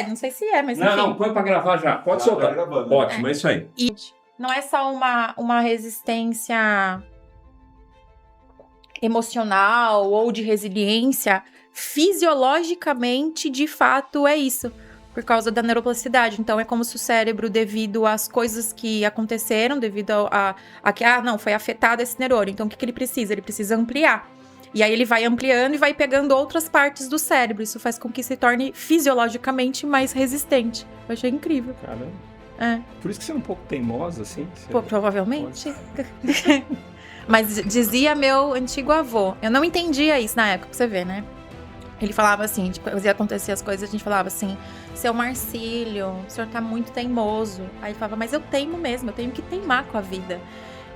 não sei se é, mas Não, enfim. não, põe pra gravar já. Pode soltar. Gravando. Ótimo, é isso aí. E não é só uma resistência emocional ou de resiliência, fisiologicamente, de fato, é isso. Por causa da neuroplasticidade. Então, é como se o cérebro, devido às coisas que aconteceram, devido a que, foi afetado esse neurônio. Então, o que ele precisa? Ele precisa ampliar. E aí, ele vai ampliando e vai pegando outras partes do cérebro. Isso faz com que se torne fisiologicamente mais resistente. Eu achei incrível. Caramba. É. Por isso que você é um pouco teimosa, assim? Pô, provavelmente. Mas dizia meu antigo avô. Eu não entendia isso na época, pra você ver, né? Ele falava assim, tipo, quando acontecer as coisas, a gente falava assim, seu Marcílio, o senhor tá muito teimoso. Aí ele falava, mas eu teimo mesmo, eu tenho que teimar com a vida.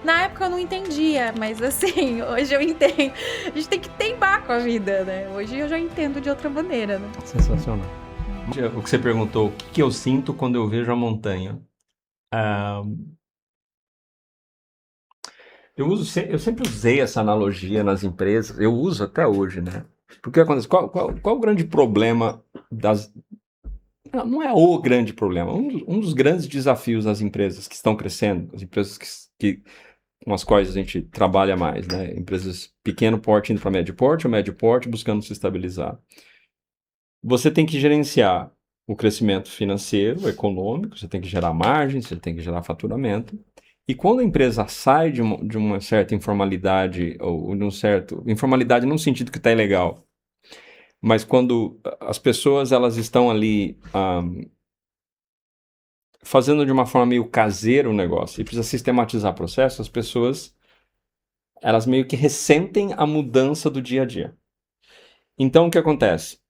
Na época eu não entendia, mas assim, hoje eu entendo. A gente tem que teimar com a vida, né? Hoje eu já entendo de outra maneira, né? Sensacional. O que você perguntou, o que eu sinto quando eu vejo a montanha? Eu sempre usei essa analogia nas empresas, eu uso até hoje, né? Porque acontece, qual o grande problema das... Não é o grande problema, um dos grandes desafios das empresas que estão crescendo, as empresas com as quais a gente trabalha mais, né? Empresas pequeno porte indo para médio porte, ou médio porte buscando se estabilizar. Você tem que gerenciar o crescimento financeiro, econômico, você tem que gerar margem, você tem que gerar faturamento. E quando a empresa sai de uma certa informalidade, ou de informalidade num sentido que está ilegal, mas quando as pessoas elas estão ali fazendo de uma forma meio caseira o negócio e precisa sistematizar processos, as pessoas elas meio que ressentem a mudança do dia a dia. Então o que acontece?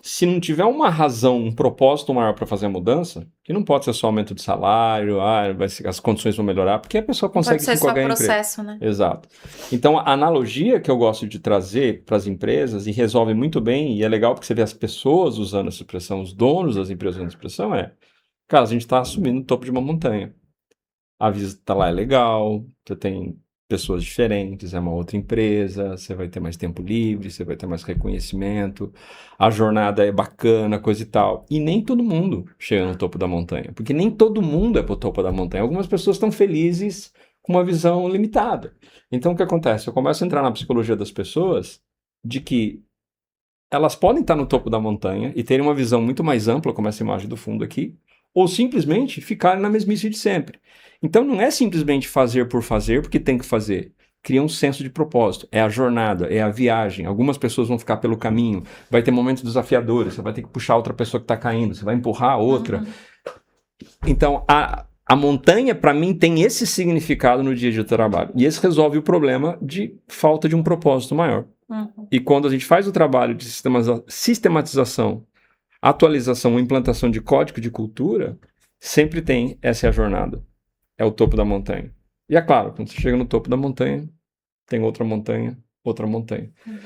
Se não tiver uma razão, um propósito maior para fazer a mudança, que não pode ser só aumento de salário, as condições vão melhorar, porque a pessoa consegue se qualquer emprego. Processo, né? Exato. Então, a analogia que eu gosto de trazer para as empresas, e resolve muito bem, e é legal porque você vê as pessoas usando essa expressão, os donos das empresas usando essa expressão, cara, a gente está subindo o topo de uma montanha. A visita lá é legal, você tem pessoas diferentes, é uma outra empresa, você vai ter mais tempo livre, você vai ter mais reconhecimento, a jornada é bacana, coisa e tal. E nem todo mundo chega no topo da montanha, porque nem todo mundo é pro topo da montanha. Algumas pessoas estão felizes com uma visão limitada. Então o que acontece? Eu começo a entrar na psicologia das pessoas de que elas podem estar no topo da montanha e terem uma visão muito mais ampla, como essa imagem do fundo aqui, ou simplesmente ficarem na mesmice de sempre. Então não é simplesmente fazer por fazer, porque tem que fazer. Cria um senso de propósito. É a jornada, é a viagem. Algumas pessoas vão ficar pelo caminho. Vai ter momentos desafiadores. Você vai ter que puxar outra pessoa que está caindo. Você vai empurrar a outra. Uhum. Então a montanha, para mim, tem esse significado no dia a dia do trabalho. E esse resolve o problema de falta de um propósito maior. Uhum. E quando a gente faz o trabalho de sistematização, atualização, implantação de código de cultura, sempre tem essa jornada. É o topo da montanha. E é claro, quando você chega no topo da montanha, tem outra montanha, outra montanha. Uhum.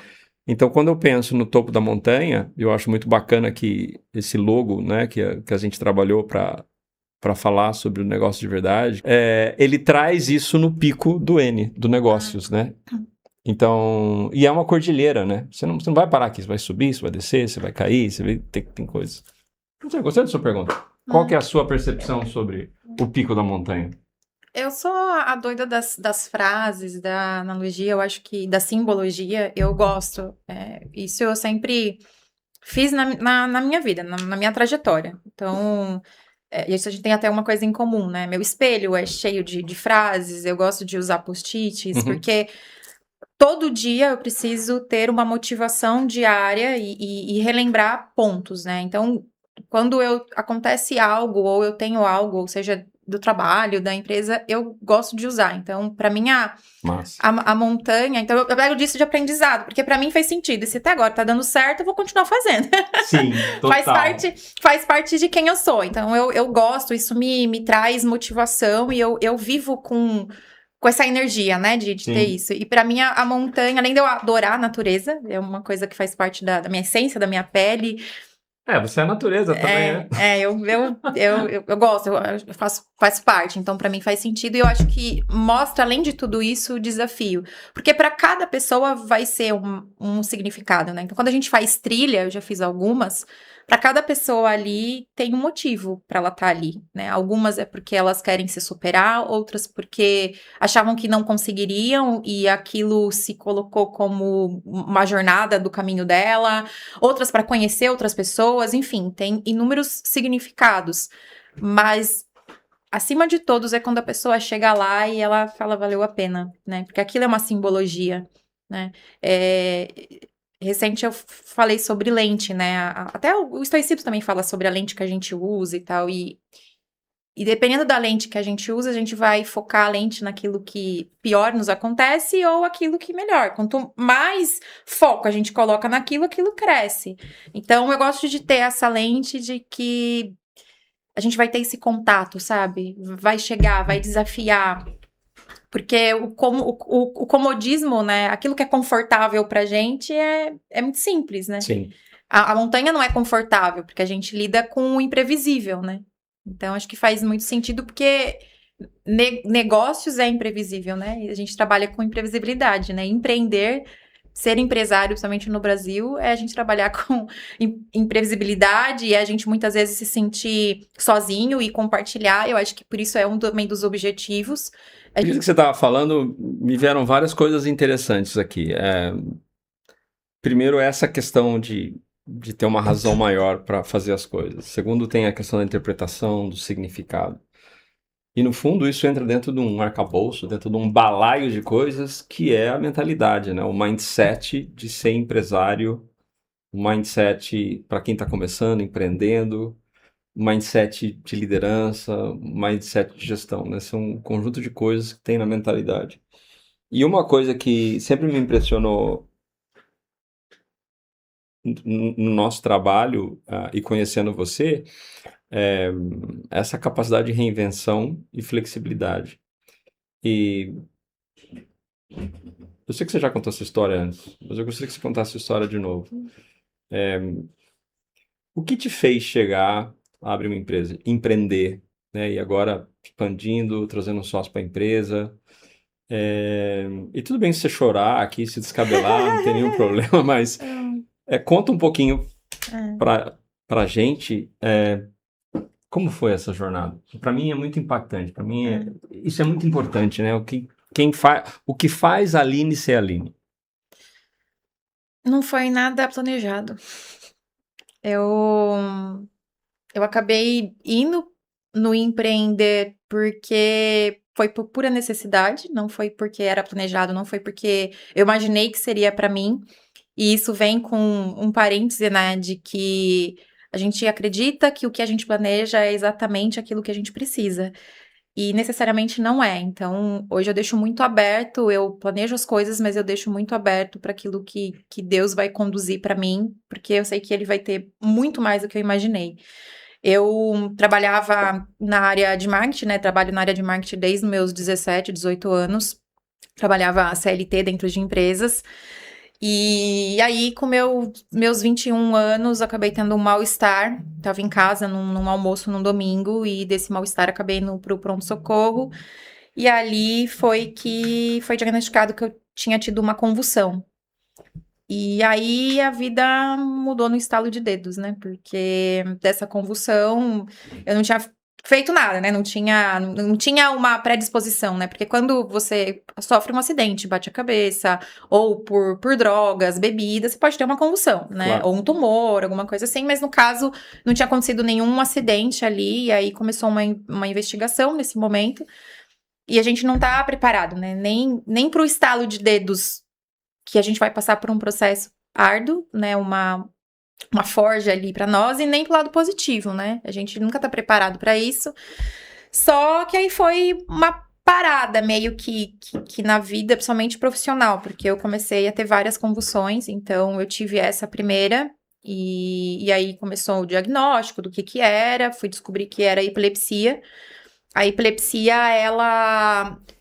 Então, quando eu penso no topo da montanha, eu acho muito bacana que esse logo, né, que a gente trabalhou para falar sobre o negócio de verdade, ele traz isso no pico do N, do negócios, né? Então, e é uma cordilheira, né? Você não vai parar aqui, você vai subir, você vai descer, você vai cair, você vai tem coisas. Gostei da sua pergunta. Qual que é a sua percepção sobre o pico da montanha? Eu sou a doida das frases, da analogia, eu acho que da simbologia, eu gosto. Isso eu sempre fiz na minha vida, na minha trajetória. Então, isso a gente tem até uma coisa em comum, né? Meu espelho é cheio de frases, eu gosto de usar post-its, porque todo dia eu preciso ter uma motivação diária e relembrar pontos, né? Então, quando acontece algo, ou eu tenho algo, ou seja, do trabalho, da empresa, eu gosto de usar. Então, para mim, a montanha... Então, eu pego disso de aprendizado, porque para mim faz sentido. E se até agora tá dando certo, eu vou continuar fazendo. Sim, total. Faz parte de quem eu sou. Então, eu gosto, isso me traz motivação e eu vivo com essa energia, né, de ter isso. E pra mim, a montanha, além de eu adorar a natureza, é uma coisa que faz parte da minha essência, da minha pele. Você é a natureza também, né? Eu gosto, eu faço parte, então pra mim faz sentido. E eu acho que mostra, além de tudo isso, o desafio. Porque pra cada pessoa vai ser um significado, né? Então, quando a gente faz trilha, eu já fiz algumas, para cada pessoa ali tem um motivo para ela estar ali, né? Algumas é porque elas querem se superar, outras porque achavam que não conseguiriam e aquilo se colocou como uma jornada do caminho dela, outras para conhecer outras pessoas, enfim, tem inúmeros significados. Mas acima de todos é quando a pessoa chega lá e ela fala valeu a pena, né? Porque aquilo é uma simbologia, né? É, recente eu falei sobre lente, né? Até o estoicismo também fala sobre a lente que a gente usa e tal. E dependendo da lente que a gente usa, a gente vai focar a lente naquilo que pior nos acontece ou aquilo que melhor. Quanto mais foco a gente coloca naquilo, aquilo cresce. Então eu gosto de ter essa lente de que a gente vai ter esse contato, sabe? Vai chegar, vai desafiar. Porque o comodismo, né? Aquilo que é confortável pra gente é muito simples, né? Sim. A montanha não é confortável, porque a gente lida com o imprevisível, né? Então, acho que faz muito sentido, porque negócios é imprevisível, né? E a gente trabalha com imprevisibilidade, né? Empreender, ser empresário, principalmente no Brasil, é a gente trabalhar com imprevisibilidade e a gente muitas vezes se sentir sozinho e compartilhar. Eu acho que por isso é um também dos objetivos. Isso que você estava falando, me vieram várias coisas interessantes aqui. Primeiro, essa questão de ter uma razão maior para fazer as coisas. Segundo, tem a questão da interpretação, do significado. E no fundo, isso entra dentro de um arcabouço, dentro de um balaio de coisas que é a mentalidade, né? O mindset de ser empresário, o mindset para quem está começando, empreendendo, o mindset de liderança, o mindset de gestão, né? São um conjunto de coisas que tem na mentalidade. E uma coisa que sempre me impressionou no nosso trabalho, e conhecendo você, é essa capacidade de reinvenção e flexibilidade. E eu sei que você já contou essa história antes, mas eu gostaria que você contasse a história de novo. O que te fez chegar a abrir uma empresa, empreender, né? E agora expandindo, trazendo um sócio para a empresa? E tudo bem se você chorar aqui, se descabelar, não tem nenhum problema, mas conta um pouquinho para a gente como foi essa jornada. Para mim é muito impactante, para mim isso é muito importante, né? O que faz a Aline ser a Aline? Não foi nada planejado. Eu acabei indo no empreender porque foi por pura necessidade, não foi porque era planejado, não foi porque eu imaginei que seria para mim. E isso vem com um parêntese, né, de que a gente acredita que o que a gente planeja é exatamente aquilo que a gente precisa. E necessariamente não é. Então, hoje eu deixo muito aberto, eu planejo as coisas, mas eu deixo muito aberto para aquilo que Deus vai conduzir para mim, porque eu sei que Ele vai ter muito mais do que eu imaginei. Eu trabalhava na área de marketing, né? Trabalho na área de marketing desde os meus 17, 18 anos. Trabalhava CLT dentro de empresas. E aí, com meus 21 anos, acabei tendo um mal-estar. Tava em casa num almoço num domingo e desse mal-estar acabei indo pro pronto-socorro. E ali foi diagnosticado que eu tinha tido uma convulsão. E aí a vida mudou no estalo de dedos, né? Porque dessa convulsão eu não tinha feito nada, né? Não tinha uma predisposição, né? Porque quando você sofre um acidente, bate a cabeça, ou por drogas, bebidas, você pode ter uma convulsão, né? Claro. Ou um tumor, alguma coisa assim. Mas no caso, não tinha acontecido nenhum acidente ali. E aí começou uma investigação nesse momento. E a gente não tá preparado, né? Nem pro estalo de dedos que a gente vai passar por um processo árduo, né? Uma forja ali para nós e nem pro lado positivo, né? A gente nunca tá preparado para isso. Só que aí foi uma parada meio que na vida, principalmente profissional, porque eu comecei a ter várias convulsões, então eu tive essa primeira e aí começou o diagnóstico do que era, fui descobrir que era epilepsia. A epilepsia,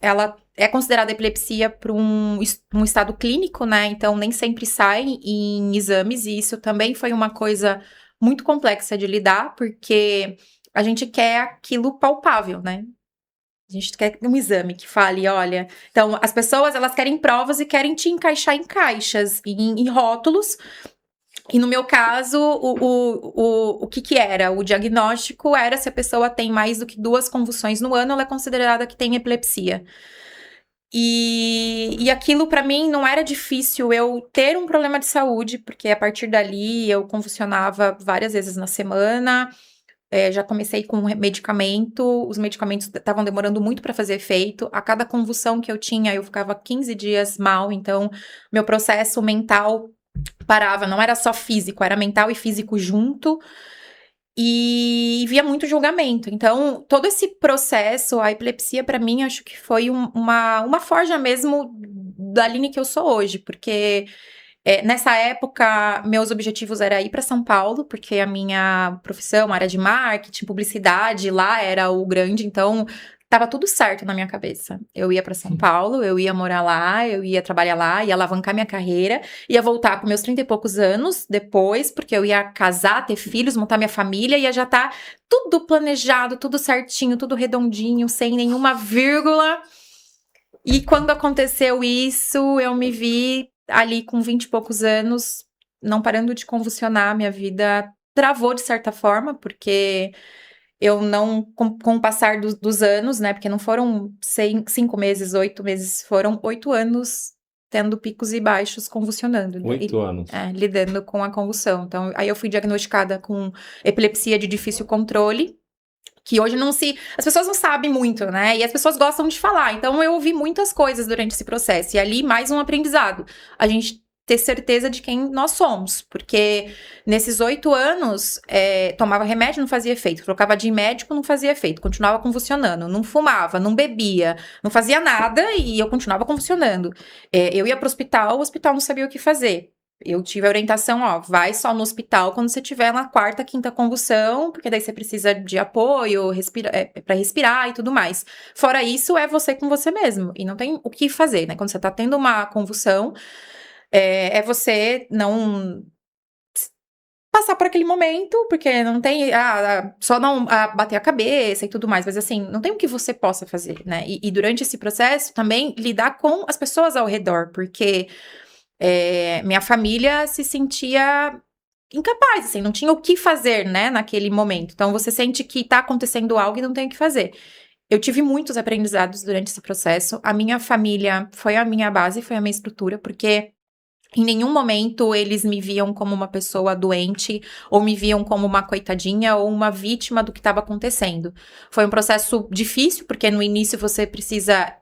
ela é considerada epilepsia por um estado clínico, né? Então, nem sempre sai em exames, e isso também foi uma coisa muito complexa de lidar, porque a gente quer aquilo palpável, né? A gente quer um exame que fale, olha... Então, as pessoas, elas querem provas e querem te encaixar em caixas, em rótulos, E no meu caso, o que era? O diagnóstico era se a pessoa tem mais do que 2 convulsões no ano, ela é considerada que tem epilepsia. E aquilo pra mim não era difícil eu ter um problema de saúde, porque a partir dali eu convulsionava várias vezes na semana. Já comecei com medicamento, os medicamentos estavam demorando muito para fazer efeito. A cada convulsão que eu tinha, eu ficava 15 dias mal, então meu processo mental parava, não era só físico, era mental e físico junto. E via muito julgamento. Então, todo esse processo, a epilepsia, para mim, acho que foi uma forja mesmo da Aline que eu sou hoje, porque nessa época, meus objetivos era ir para São Paulo, porque a minha profissão, área de marketing, publicidade, lá era o grande, então tava tudo certo na minha cabeça. Eu ia para São Paulo, eu ia morar lá, eu ia trabalhar lá, ia alavancar minha carreira, ia voltar com meus 30 e poucos anos depois, porque eu ia casar, ter filhos, montar minha família, ia já tá tudo planejado, tudo certinho, tudo redondinho, sem nenhuma vírgula. E quando aconteceu isso, eu me vi ali com 20 e poucos anos, não parando de convulsionar, minha vida travou de certa forma, porque eu não, com o passar dos anos, né, porque não foram 5 meses, 8 meses, foram 8 anos tendo picos e baixos convulsionando. 8 anos. Lidando com a convulsão. Então, aí eu fui diagnosticada com epilepsia de difícil controle, que hoje as pessoas não sabem muito, né? E as pessoas gostam de falar. Então, eu ouvi muitas coisas durante esse processo. E ali, mais um aprendizado. A gente ter certeza de quem nós somos. Porque nesses 8 anos, tomava remédio, não fazia efeito. Trocava de médico, não fazia efeito. Continuava convulsionando. Não fumava, não bebia. Não fazia nada e eu continuava convulsionando. Eu ia pro hospital, o hospital não sabia o que fazer. Eu tive a orientação, vai só no hospital quando você tiver na 4ª, 5ª convulsão, porque daí você precisa de apoio, para respirar e tudo mais. Fora isso, é você com você mesmo, e não tem o que fazer, né? Quando você tá tendo uma convulsão, você não passar por aquele momento, porque não tem, só não bater a cabeça e tudo mais, mas assim, não tem o que você possa fazer, né? E durante esse processo, também lidar com as pessoas ao redor, porque minha família se sentia incapaz, assim, não tinha o que fazer, né, naquele momento. Então, você sente que tá acontecendo algo e não tem o que fazer. Eu tive muitos aprendizados durante esse processo. A minha família foi a minha base, foi a minha estrutura, porque em nenhum momento eles me viam como uma pessoa doente, ou me viam como uma coitadinha, ou uma vítima do que estava acontecendo. Foi um processo difícil, porque no início você precisa...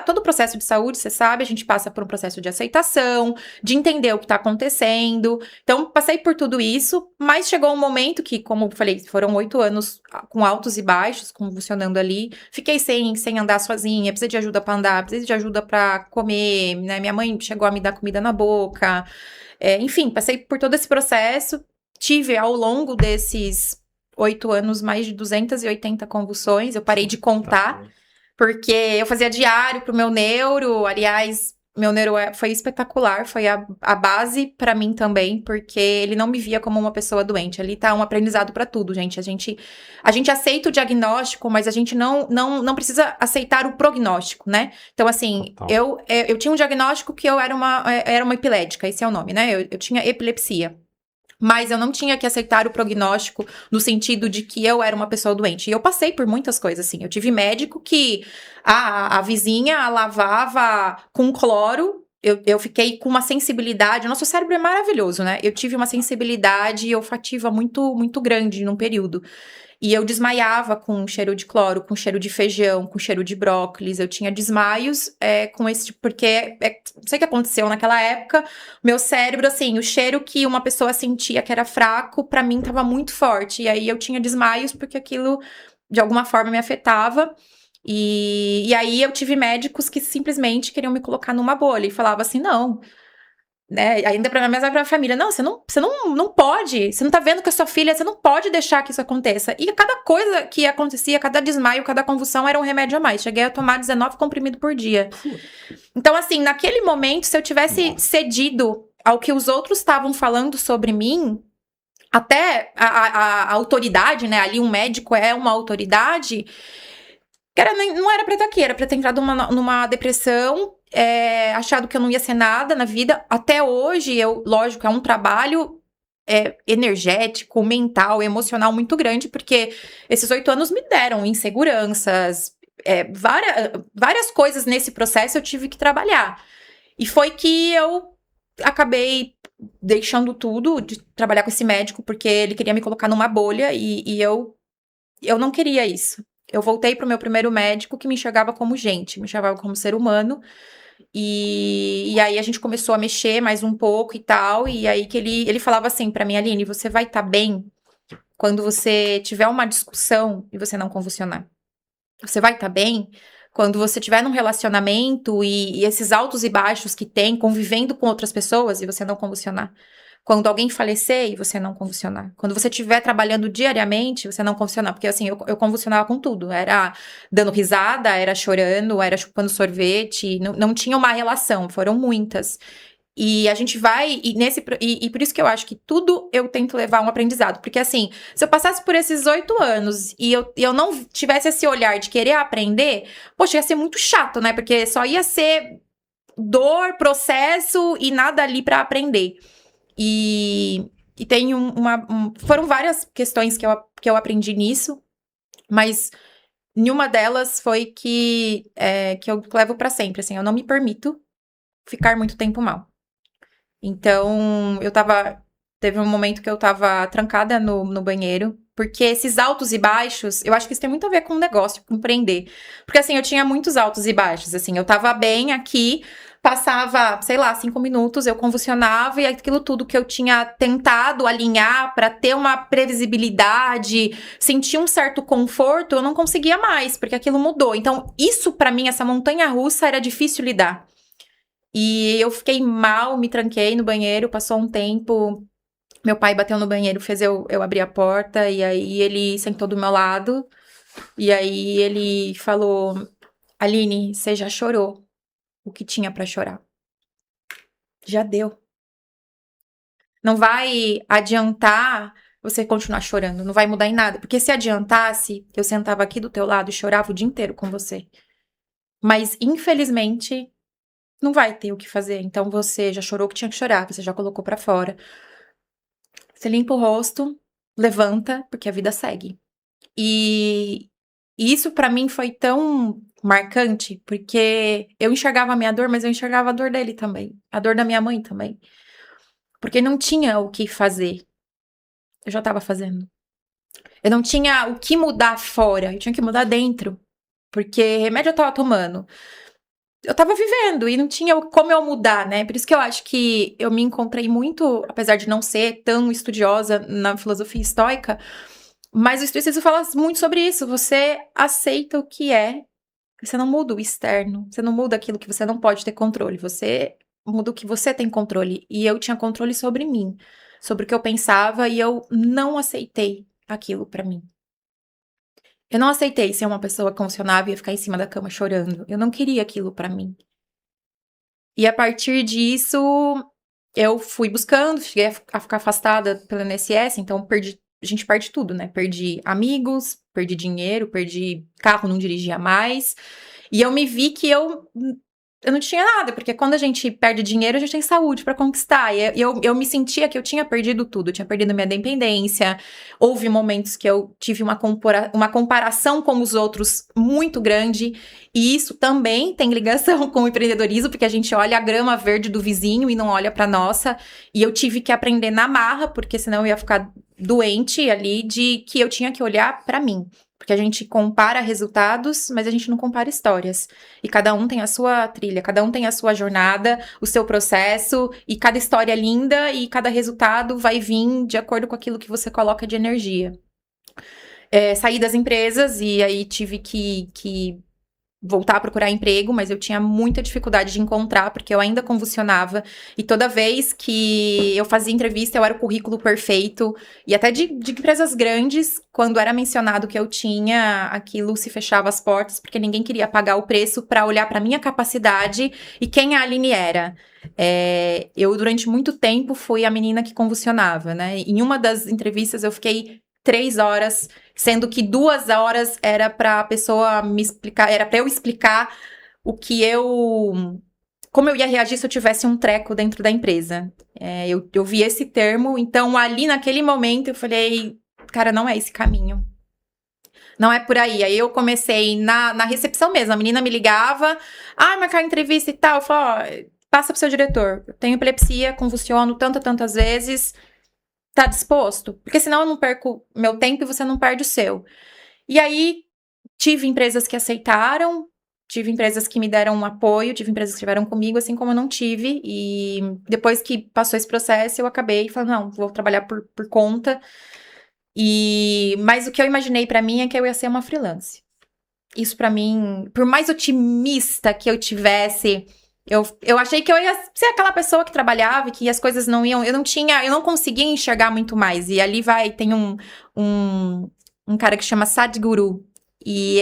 Todo o processo de saúde, você sabe, a gente passa por um processo de aceitação, de entender o que tá acontecendo. Então, passei por tudo isso, mas chegou um momento que, como eu falei, foram 8 anos com altos e baixos, convulsionando ali. Fiquei sem andar sozinha, precisei de ajuda pra andar, precisei de ajuda pra comer, né? Minha mãe chegou a me dar comida na boca. Enfim, passei por todo esse processo. Tive, ao longo desses 8 anos, mais de 280 convulsões. Eu parei de contar. Porque eu fazia diário pro meu neuro, aliás, meu neuro foi espetacular, foi a base pra mim também, porque ele não me via como uma pessoa doente. Ali tá um aprendizado pra tudo, gente. A gente aceita o diagnóstico, mas a gente não precisa aceitar o prognóstico, né? Então, assim, eu tinha um diagnóstico que eu era uma epilética, esse é o nome, né? Eu tinha epilepsia. Mas eu não tinha que aceitar o prognóstico no sentido de que eu era uma pessoa doente. E eu passei por muitas coisas, assim. Eu tive médico que a vizinha lavava com cloro. Eu fiquei com uma sensibilidade. O nosso cérebro é maravilhoso, né? Eu tive uma sensibilidade olfativa muito, muito grande num período. E eu desmaiava com cheiro de cloro, com cheiro de feijão, com cheiro de brócolis. Eu tinha desmaios com esse tipo, porque não sei o que aconteceu naquela época. Meu cérebro, assim, o cheiro que uma pessoa sentia que era fraco, pra mim tava muito forte. E aí eu tinha desmaios porque aquilo, de alguma forma, me afetava. E aí eu tive médicos que simplesmente queriam me colocar numa bolha e falavam assim, não... Né? Ainda pra minha família, não, você não pode, você não tá vendo que a sua filha, você não pode deixar que isso aconteça. E cada coisa que acontecia, cada desmaio, cada convulsão era um remédio a mais. Cheguei a tomar 19 comprimidos por dia. Então, assim, naquele momento, se eu tivesse cedido ao que os outros estavam falando sobre mim, até a autoridade, né? Ali um médico é uma autoridade, não era pra estar aqui, era pra ter entrado numa depressão, achado que eu não ia ser nada na vida. Até hoje, lógico, é um trabalho energético, mental, emocional muito grande, porque esses 8 anos me deram inseguranças, várias coisas nesse processo eu tive que trabalhar. E foi que eu acabei deixando tudo de trabalhar com esse médico, porque ele queria me colocar numa bolha e eu não queria isso. Eu voltei pro meu primeiro médico que me enxergava como gente, me enxergava como ser humano. E aí a gente começou a mexer mais um pouco e tal. E aí que ele falava assim pra mim, Aline, você vai estar bem quando você tiver uma discussão e você não convulsionar. Você vai estar bem quando você estiver num relacionamento e esses altos e baixos que tem, convivendo com outras pessoas e você não convulsionar. Quando alguém falecer e você não convulsionar. Quando você estiver trabalhando diariamente, você não convulsionar. Porque assim, eu convulsionava com tudo. Era dando risada, era chorando, era chupando sorvete. Não tinha uma relação, foram muitas. E a gente vai, e por isso que eu acho que tudo eu tento levar a um aprendizado. Porque assim, se eu passasse por esses 8 anos e eu não tivesse esse olhar de querer aprender, poxa, ia ser muito chato, né? Porque só ia ser dor, processo e nada ali pra aprender. E tem foram várias questões que eu aprendi nisso, mas nenhuma delas foi que eu levo pra sempre, assim, eu não me permito ficar muito tempo mal. Então, teve um momento que eu tava trancada no banheiro, porque esses altos e baixos, eu acho que isso tem muito a ver com o negócio, com empreender. Porque assim, eu tinha muitos altos e baixos, assim, eu tava bem aqui, passava, sei lá, 5 minutos, eu convulsionava e aquilo tudo que eu tinha tentado alinhar pra ter uma previsibilidade, sentir um certo conforto, eu não conseguia mais, porque aquilo mudou. Então, isso pra mim, essa montanha-russa era difícil lidar. E eu fiquei mal, me tranquei no banheiro, passou um tempo, meu pai bateu no banheiro, fez eu abrir a porta, e aí ele sentou do meu lado, e aí ele falou, Aline, você já chorou o que tinha pra chorar. Já deu. Não vai adiantar você continuar chorando, não vai mudar em nada, porque se adiantasse, eu sentava aqui do teu lado e chorava o dia inteiro com você. Mas, infelizmente, não vai ter o que fazer. Então você já chorou o que tinha que chorar, você já colocou pra fora. Você limpa o rosto, levanta, porque a vida segue. E isso pra mim foi tão marcante, porque eu enxergava a minha dor, mas eu enxergava a dor dele também, a dor da minha mãe também. Porque não tinha o que fazer. Eu já tava fazendo. Eu não tinha o que mudar fora, eu tinha que mudar dentro. Porque remédio eu tava tomando. Eu tava vivendo e não tinha como eu mudar, né? Por isso que eu acho que eu me encontrei muito, apesar de não ser tão estudiosa na filosofia estoica, mas o estoicismo fala muito sobre isso. Você aceita o que é, você não muda o externo, você não muda aquilo que você não pode ter controle, você muda o que você tem controle. E eu tinha controle sobre mim, sobre o que eu pensava, e eu não aceitei aquilo pra mim. Eu não aceitei ser uma pessoa convencional e ficar em cima da cama chorando. Eu não queria aquilo pra mim. E a partir disso, eu fui buscando, cheguei a ficar afastada pelo INSS, então a gente perde tudo, né? Perdi amigos, perdi dinheiro, perdi carro, não dirigia mais. E eu me vi que eu não tinha nada, porque quando a gente perde dinheiro, a gente tem saúde pra conquistar. E eu me sentia que eu tinha perdido tudo, eu tinha perdido minha dependência. Houve momentos que eu tive uma comparação com os outros muito grande. E isso também tem ligação com o empreendedorismo, porque a gente olha a grama verde do vizinho e não olha pra nossa. E eu tive que aprender na marra, porque senão eu ia ficar doente ali, de que eu tinha que olhar pra mim. Porque a gente compara resultados, mas a gente não compara histórias. E cada um tem a sua trilha, cada um tem a sua jornada, o seu processo, e cada história é linda e cada resultado vai vir de acordo com aquilo que você coloca de energia. Saí das empresas e aí tive que voltar a procurar emprego, mas eu tinha muita dificuldade de encontrar, porque eu ainda convulsionava, e toda vez que eu fazia entrevista, eu era o currículo perfeito, e até de empresas grandes, quando era mencionado que eu tinha, aquilo se fechava as portas, porque ninguém queria pagar o preço para olhar para minha capacidade e quem a Aline era. Eu, durante muito tempo, fui a menina que convulsionava, né? Em uma das entrevistas, eu fiquei 3 horas, sendo que 2 horas era pra pessoa me explicar, era pra eu explicar o que eu como eu ia reagir se eu tivesse um treco dentro da empresa. Eu vi esse termo, então ali naquele momento eu falei, cara, não é esse caminho. Não é por aí. Aí eu comecei na recepção mesmo. A menina me ligava, marcar entrevista e tal. Eu falava, passa pro seu diretor. Eu tenho epilepsia, convulsiono tantas vezes. Tá disposto? Porque senão eu não perco meu tempo e você não perde o seu. E aí, tive empresas que aceitaram, tive empresas que me deram um apoio, tive empresas que estiveram comigo, assim como eu não tive. E depois que passou esse processo, eu acabei falando, não, vou trabalhar por conta. Mas o que eu imaginei pra mim é que eu ia ser uma freelance. Isso pra mim, por mais otimista que eu tivesse, eu achei que eu ia ser aquela pessoa que trabalhava e que as coisas não iam, eu não conseguia enxergar muito mais. E ali tem um cara que chama Sadhguru, e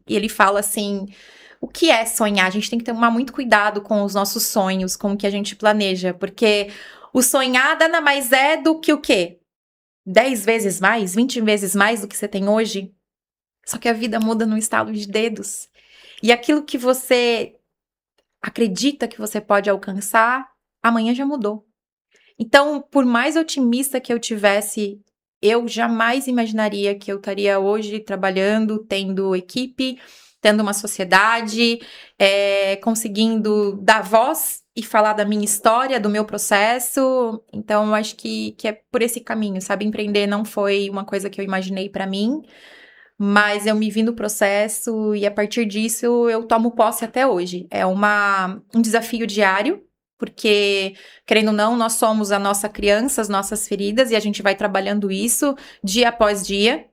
ele fala assim, o que é sonhar? A gente tem que tomar muito cuidado com os nossos sonhos, com o que a gente planeja, porque o sonhar nada mais é do que o quê? 10 vezes mais, 20 vezes mais do que você tem hoje? Só que a vida muda no estalo de dedos. E aquilo que você acredita que você pode alcançar, amanhã já mudou. Então, por mais otimista que eu tivesse, eu jamais imaginaria que eu estaria hoje trabalhando, tendo equipe, tendo uma sociedade, conseguindo dar voz e falar da minha história, do meu processo. Então, eu acho que é por esse caminho, sabe? Empreender não foi uma coisa que eu imaginei para mim, mas eu me vi no processo e a partir disso eu tomo posse até hoje. É um desafio diário, porque, querendo ou não, nós somos a nossa criança, as nossas feridas, e a gente vai trabalhando isso dia após dia.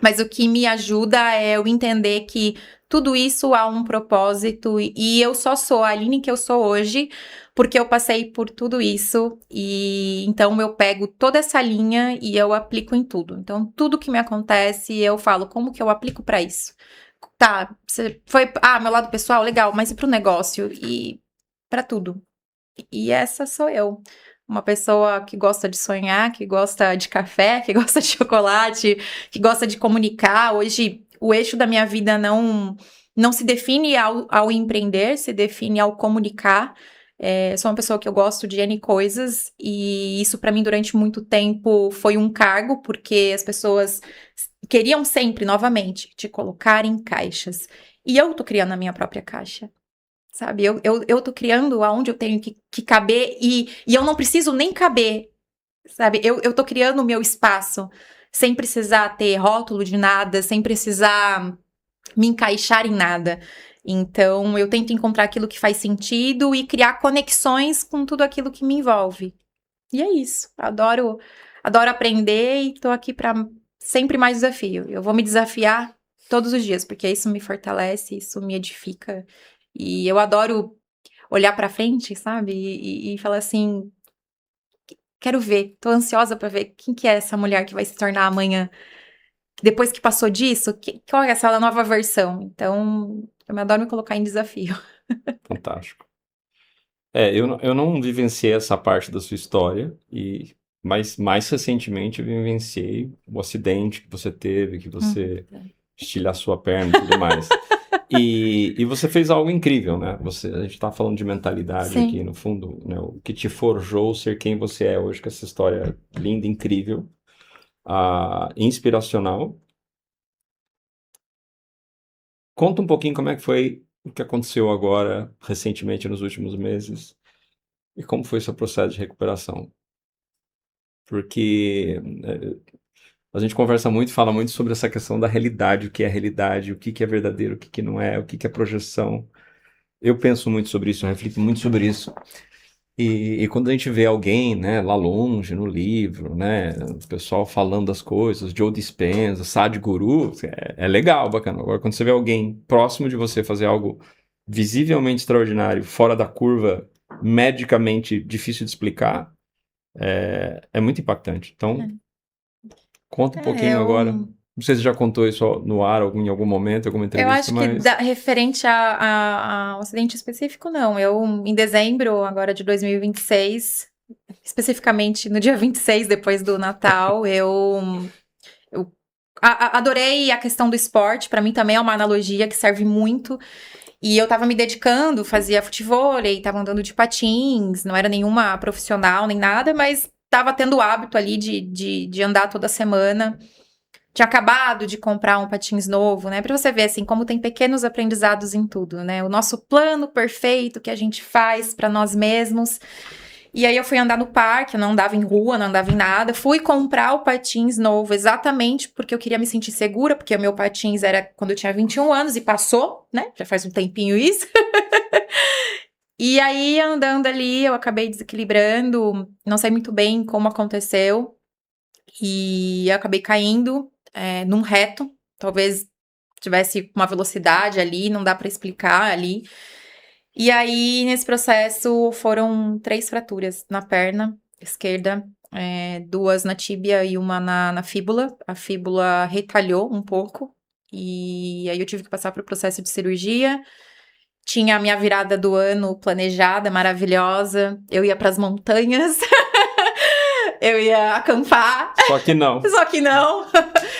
Mas o que me ajuda é eu entender que tudo isso há um propósito e eu só sou a Aline que eu sou hoje porque eu passei por tudo isso e então eu pego toda essa linha e eu aplico em tudo. Então tudo que me acontece eu falo como que eu aplico para isso. Tá, você foi, meu lado pessoal, legal, mas e pro negócio e para tudo. E essa sou eu. Uma pessoa que gosta de sonhar, que gosta de café, que gosta de chocolate, que gosta de comunicar. Hoje, o eixo da minha vida não se define ao empreender, se define ao comunicar. Sou uma pessoa que eu gosto de N coisas, e isso para mim durante muito tempo foi um cargo, porque as pessoas queriam sempre, novamente, te colocar em caixas. E eu tô criando a minha própria caixa. Sabe, eu tô criando aonde eu tenho que caber e eu não preciso nem caber, sabe? Eu tô criando o meu espaço sem precisar ter rótulo de nada, sem precisar me encaixar em nada. Então, eu tento encontrar aquilo que faz sentido e criar conexões com tudo aquilo que me envolve. E é isso. Adoro aprender e tô aqui para sempre mais desafio. Eu vou me desafiar todos os dias, porque isso me fortalece, isso me edifica. E eu adoro olhar pra frente, sabe? E falar assim, quero ver, tô ansiosa pra ver quem que é essa mulher que vai se tornar amanhã. Depois que passou disso, qual é essa nova versão? Então, eu adoro me colocar em desafio. Fantástico. Eu não vivenciei essa parte da sua história, mas mais recentemente eu vivenciei o acidente que você teve, que você estilhaçou a perna e tudo mais. E você fez algo incrível, né? A gente tá falando de mentalidade Sim. aqui, no fundo, né? O que te forjou ser quem você é hoje, com essa história linda, incrível, inspiracional. Conta um pouquinho como é que foi o que aconteceu agora, recentemente, nos últimos meses, e como foi seu processo de recuperação. Porque a gente conversa muito, fala muito sobre essa questão da realidade, o que é realidade, o que é verdadeiro, o que não é, o que é projeção. Eu penso muito sobre isso, eu reflito muito sobre isso. E quando a gente vê alguém, né, lá longe, no livro, né, o pessoal falando das coisas, Joe Dispenza, Sadhguru, é legal, bacana. Agora, quando você vê alguém próximo de você fazer algo visivelmente extraordinário, fora da curva, medicamente difícil de explicar, é muito impactante. Então, conta um pouquinho agora. Não sei se já contou isso no ar em algum momento, alguma Eu entrevista, acho que mas... referente ao acidente específico, não. Em dezembro agora de 2026, especificamente no dia 26, depois do Natal, eu adorei a questão do esporte. Para mim também é uma analogia que serve muito. E eu tava me dedicando, fazia futevôlei, tava andando de patins, não era nenhuma profissional nem nada, mas tava tendo o hábito ali de andar toda semana. Tinha acabado de comprar um patins novo, né? Pra você ver, assim, como tem pequenos aprendizados em tudo, né? O nosso plano perfeito que a gente faz pra nós mesmos. E aí eu fui andar no parque, eu não andava em rua, não andava em nada. Fui comprar o patins novo exatamente porque eu queria me sentir segura, porque o meu patins era quando eu tinha 21 anos e passou, né? Já faz um tempinho isso. E aí, andando ali, eu acabei desequilibrando, não sei muito bem como aconteceu. E eu acabei caindo num reto, talvez tivesse uma velocidade ali, não dá pra explicar ali. E aí, nesse processo, foram 3 fraturas na perna esquerda, 2 na tíbia e uma na fíbula. A fíbula retalhou um pouco, e aí eu tive que passar por processo de cirurgia. Tinha a minha virada do ano planejada, maravilhosa. Eu ia pras montanhas, eu ia acampar. Só que não. Só que não.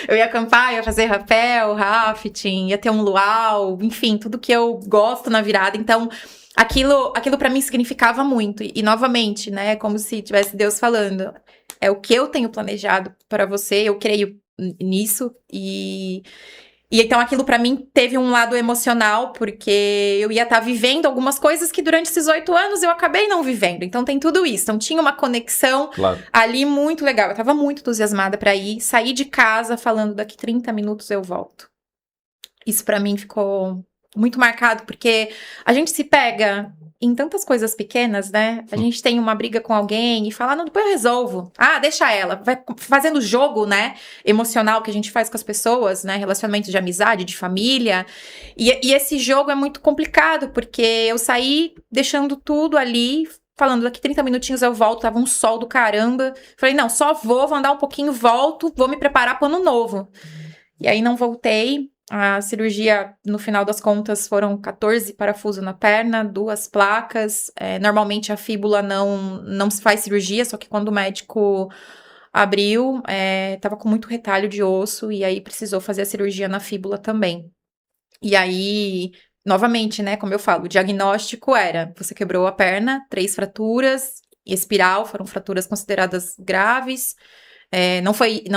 Eu ia acampar, ia fazer rapel, rafting, ia ter um luau, enfim, tudo que eu gosto na virada. Então, aquilo para mim significava muito. E novamente, né, como se tivesse Deus falando, é o que eu tenho planejado para você, eu creio nisso. E então aquilo pra mim teve um lado emocional, porque eu ia estar vivendo algumas coisas que durante esses 8 anos eu acabei não vivendo. Então tem tudo isso. Então tinha uma conexão ali muito legal. Eu tava muito entusiasmada pra ir. Saí de casa falando, daqui 30 minutos eu volto. Isso pra mim ficou muito marcado, porque a gente se pega em tantas coisas pequenas, né? A gente tem uma briga com alguém e fala, não, depois eu resolvo. Ah, deixa ela. Vai fazendo jogo, né? Emocional que a gente faz com as pessoas, né? Relacionamentos de amizade, de família. E esse jogo é muito complicado, porque eu saí deixando tudo ali, falando, daqui 30 minutinhos eu volto, tava um sol do caramba. Falei, não, só vou andar um pouquinho, volto, vou me preparar pro ano novo. E aí não voltei. A cirurgia, no final das contas, foram 14 parafusos na perna, 2 placas. Normalmente a fíbula não se faz cirurgia, só que quando o médico abriu, tava com muito retalho de osso, e aí precisou fazer a cirurgia na fíbula também. E aí, novamente, né, como eu falo, o diagnóstico era, você quebrou a perna, 3 fraturas, espiral, foram fraturas consideradas graves. Não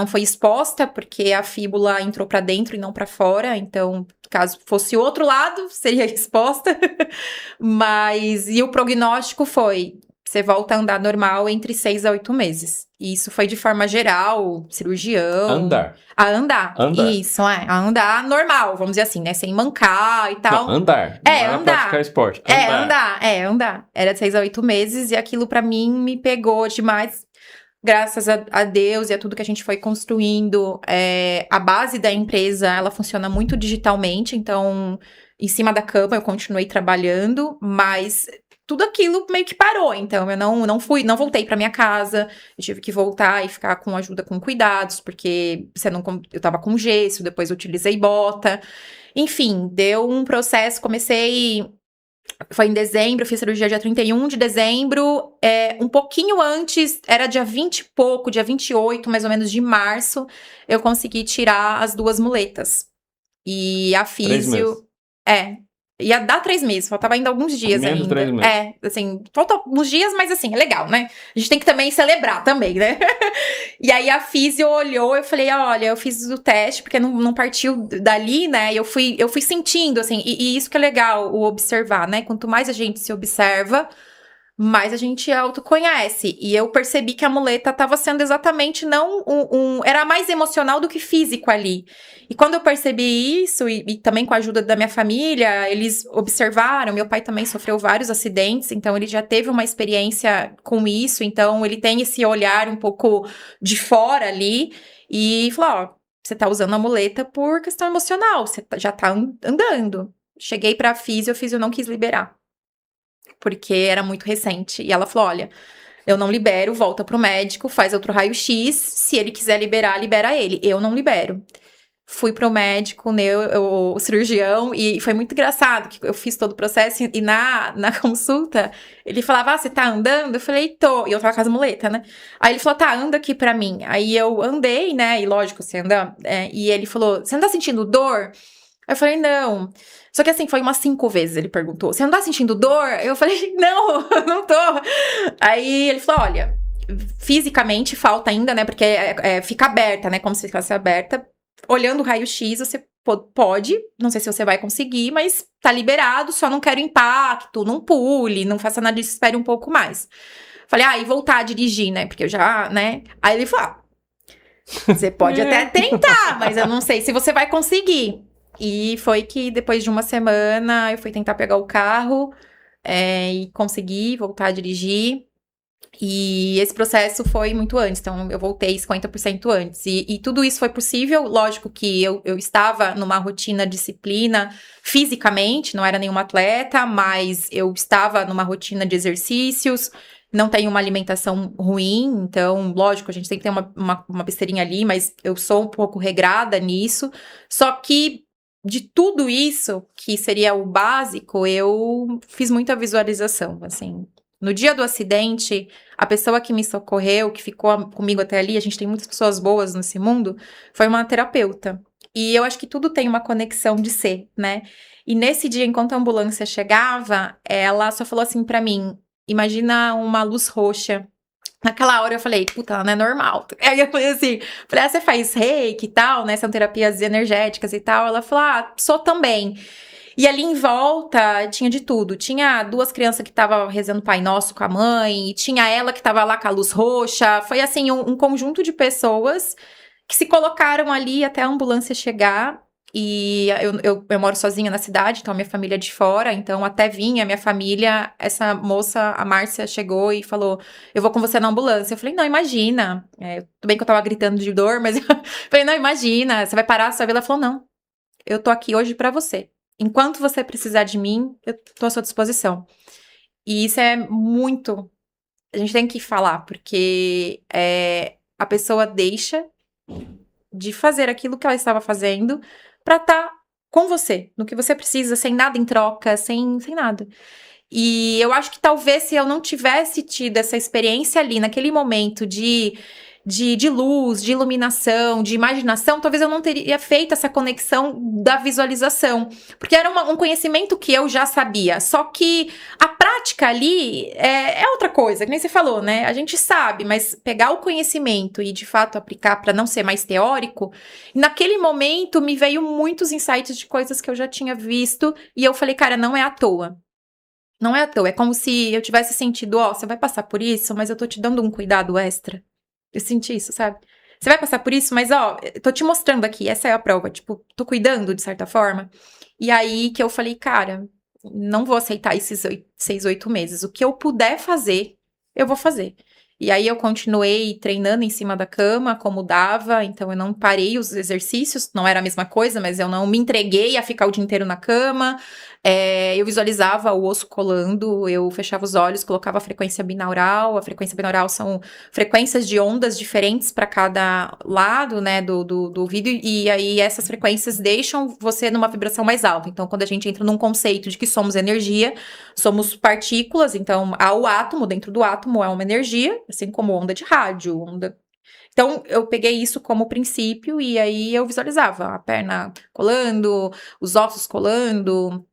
foi exposta, porque a fíbula entrou para dentro e não para fora, então, caso fosse o outro lado, seria exposta. E o prognóstico foi, você volta a andar normal entre 6 a 8 meses. E isso foi de forma geral, cirurgião. Andar. A andar. Isso, a andar normal, vamos dizer assim, né? Sem mancar e tal. Não, andar. Não andar. Praticar esporte. Andar. Era de 6 a 8 meses, e aquilo pra mim me pegou demais. Graças a Deus e a tudo que a gente foi construindo, a base da empresa, ela funciona muito digitalmente, então, em cima da cama eu continuei trabalhando, mas tudo aquilo meio que parou, então eu não voltei para minha casa, eu tive que voltar e ficar com ajuda com cuidados, porque eu tava com gesso, depois eu utilizei bota, enfim, deu um processo, foi em dezembro, fiz cirurgia dia 31 de dezembro, um pouquinho antes, era dia 20 e pouco, dia 28, mais ou menos, de março, eu consegui tirar as 2 muletas. E a físio... ia dar 3 meses, faltava ainda alguns dias Menos ainda. 3 meses. Assim, faltam alguns dias, mas assim, é legal, né? A gente tem que também celebrar também, né? E aí a físio olhou, eu falei, olha, eu fiz o teste, porque não partiu dali, né? Eu fui sentindo, assim, e isso que é legal, o observar, né? Quanto mais a gente se observa, mais a gente autoconhece. E eu percebi que a muleta estava sendo exatamente não era mais emocional do que físico ali. E quando eu percebi isso, e também com a ajuda da minha família, eles observaram, meu pai também sofreu vários acidentes, então ele já teve uma experiência com isso, então ele tem esse olhar um pouco de fora ali, e falou, ó, você tá usando a muleta por questão emocional, você já tá andando. Cheguei pra físio, a físio não quis liberar, porque era muito recente. E ela falou, olha, eu não libero, volta pro médico, faz outro raio-x, se ele quiser liberar, libera ele. Eu não libero. Fui pro médico, o cirurgião, e foi muito engraçado, que eu fiz todo o processo, e na consulta, ele falava, você tá andando? Eu falei, tô. E eu tava com as muletas, né? Aí ele falou, tá, anda aqui pra mim. Aí eu andei, né? E lógico, você anda. E ele falou, você não tá sentindo dor? Aí eu falei, não. Só que assim, foi umas 5 vezes, ele perguntou, você não tá sentindo dor? Eu falei, não, não tô. Aí ele falou, olha, fisicamente falta ainda, né, porque fica aberta, né, como se ficasse aberta. Olhando o raio-x, você pode, não sei se você vai conseguir, mas tá liberado, só não quero impacto, não pule, não faça nada disso, espere um pouco mais. Falei, e voltar a dirigir, né, porque eu já, né. Aí ele falou, você pode até tentar, mas eu não sei se você vai conseguir. E foi que depois de uma semana eu fui tentar pegar o carro e consegui voltar a dirigir. E esse processo foi muito antes, então eu voltei 50% antes. E tudo isso foi possível, lógico que eu estava numa rotina disciplina fisicamente, não era nenhuma atleta, mas eu estava numa rotina de exercícios, não tenho uma alimentação ruim, então, lógico, a gente tem que ter uma besteirinha ali, mas eu sou um pouco regrada nisso. Só que de tudo isso, que seria o básico, eu fiz muita visualização, assim. No dia do acidente, a pessoa que me socorreu, que ficou comigo até ali, a gente tem muitas pessoas boas nesse mundo, foi uma terapeuta. E eu acho que tudo tem uma conexão de ser, né? E nesse dia, enquanto a ambulância chegava, ela só falou assim pra mim, imagina uma luz roxa. Naquela hora eu falei, puta, ela não é normal. Aí eu falei assim, você faz reiki e tal, né? São terapias energéticas e tal. Ela falou, sou também. E ali em volta tinha de tudo. Tinha 2 crianças que estavam rezando Pai Nosso com a mãe, e tinha ela que estava lá com a luz roxa. Foi assim, um conjunto de pessoas que se colocaram ali até a ambulância chegar. E eu moro sozinha na cidade, então a minha família é de fora, então até vinha a minha família, essa moça, a Márcia, chegou e falou, eu vou com você na ambulância. Eu falei, não, imagina. Tudo bem que eu tava gritando de dor, mas eu falei, não, imagina, você vai parar a sua vida. Ela falou, não, eu tô aqui hoje pra você. Enquanto você precisar de mim, eu tô à sua disposição. E isso é muito... A gente tem que falar, porque a pessoa deixa de fazer aquilo que ela estava fazendo pra estar com você, no que você precisa, sem nada em troca, sem nada. E eu acho que talvez se eu não tivesse tido essa experiência ali, naquele momento de luz, de iluminação, de imaginação, talvez eu não teria feito essa conexão da visualização. Porque era um conhecimento que eu já sabia. Só que a prática ali é outra coisa, que nem você falou, né? A gente sabe, mas pegar o conhecimento e de fato aplicar para não ser mais teórico, naquele momento me veio muitos insights de coisas que eu já tinha visto. E eu falei, cara, não é à toa. Não é à toa, é como se eu tivesse sentido, você vai passar por isso, mas eu tô te dando um cuidado extra. Eu senti isso, sabe? Você vai passar por isso, mas eu tô te mostrando aqui, essa é a prova, tipo, tô cuidando de certa forma. E aí que eu falei, cara, não vou aceitar esses 6, 8 meses. O que eu puder fazer, eu vou fazer. E aí eu continuei treinando em cima da cama, como dava, então eu não parei os exercícios, não era a mesma coisa, mas eu não me entreguei a ficar o dia inteiro na cama. Eu visualizava o osso colando, eu fechava os olhos, colocava a frequência binaural. A frequência binaural são frequências de ondas diferentes para cada lado, né, do ouvido, e aí essas frequências deixam você numa vibração mais alta. Então, quando a gente entra num conceito de que somos energia, somos partículas, então há o átomo, dentro do átomo é uma energia, assim como onda de rádio, onda. Então, eu peguei isso como princípio e aí eu visualizava a perna colando, os ossos colando,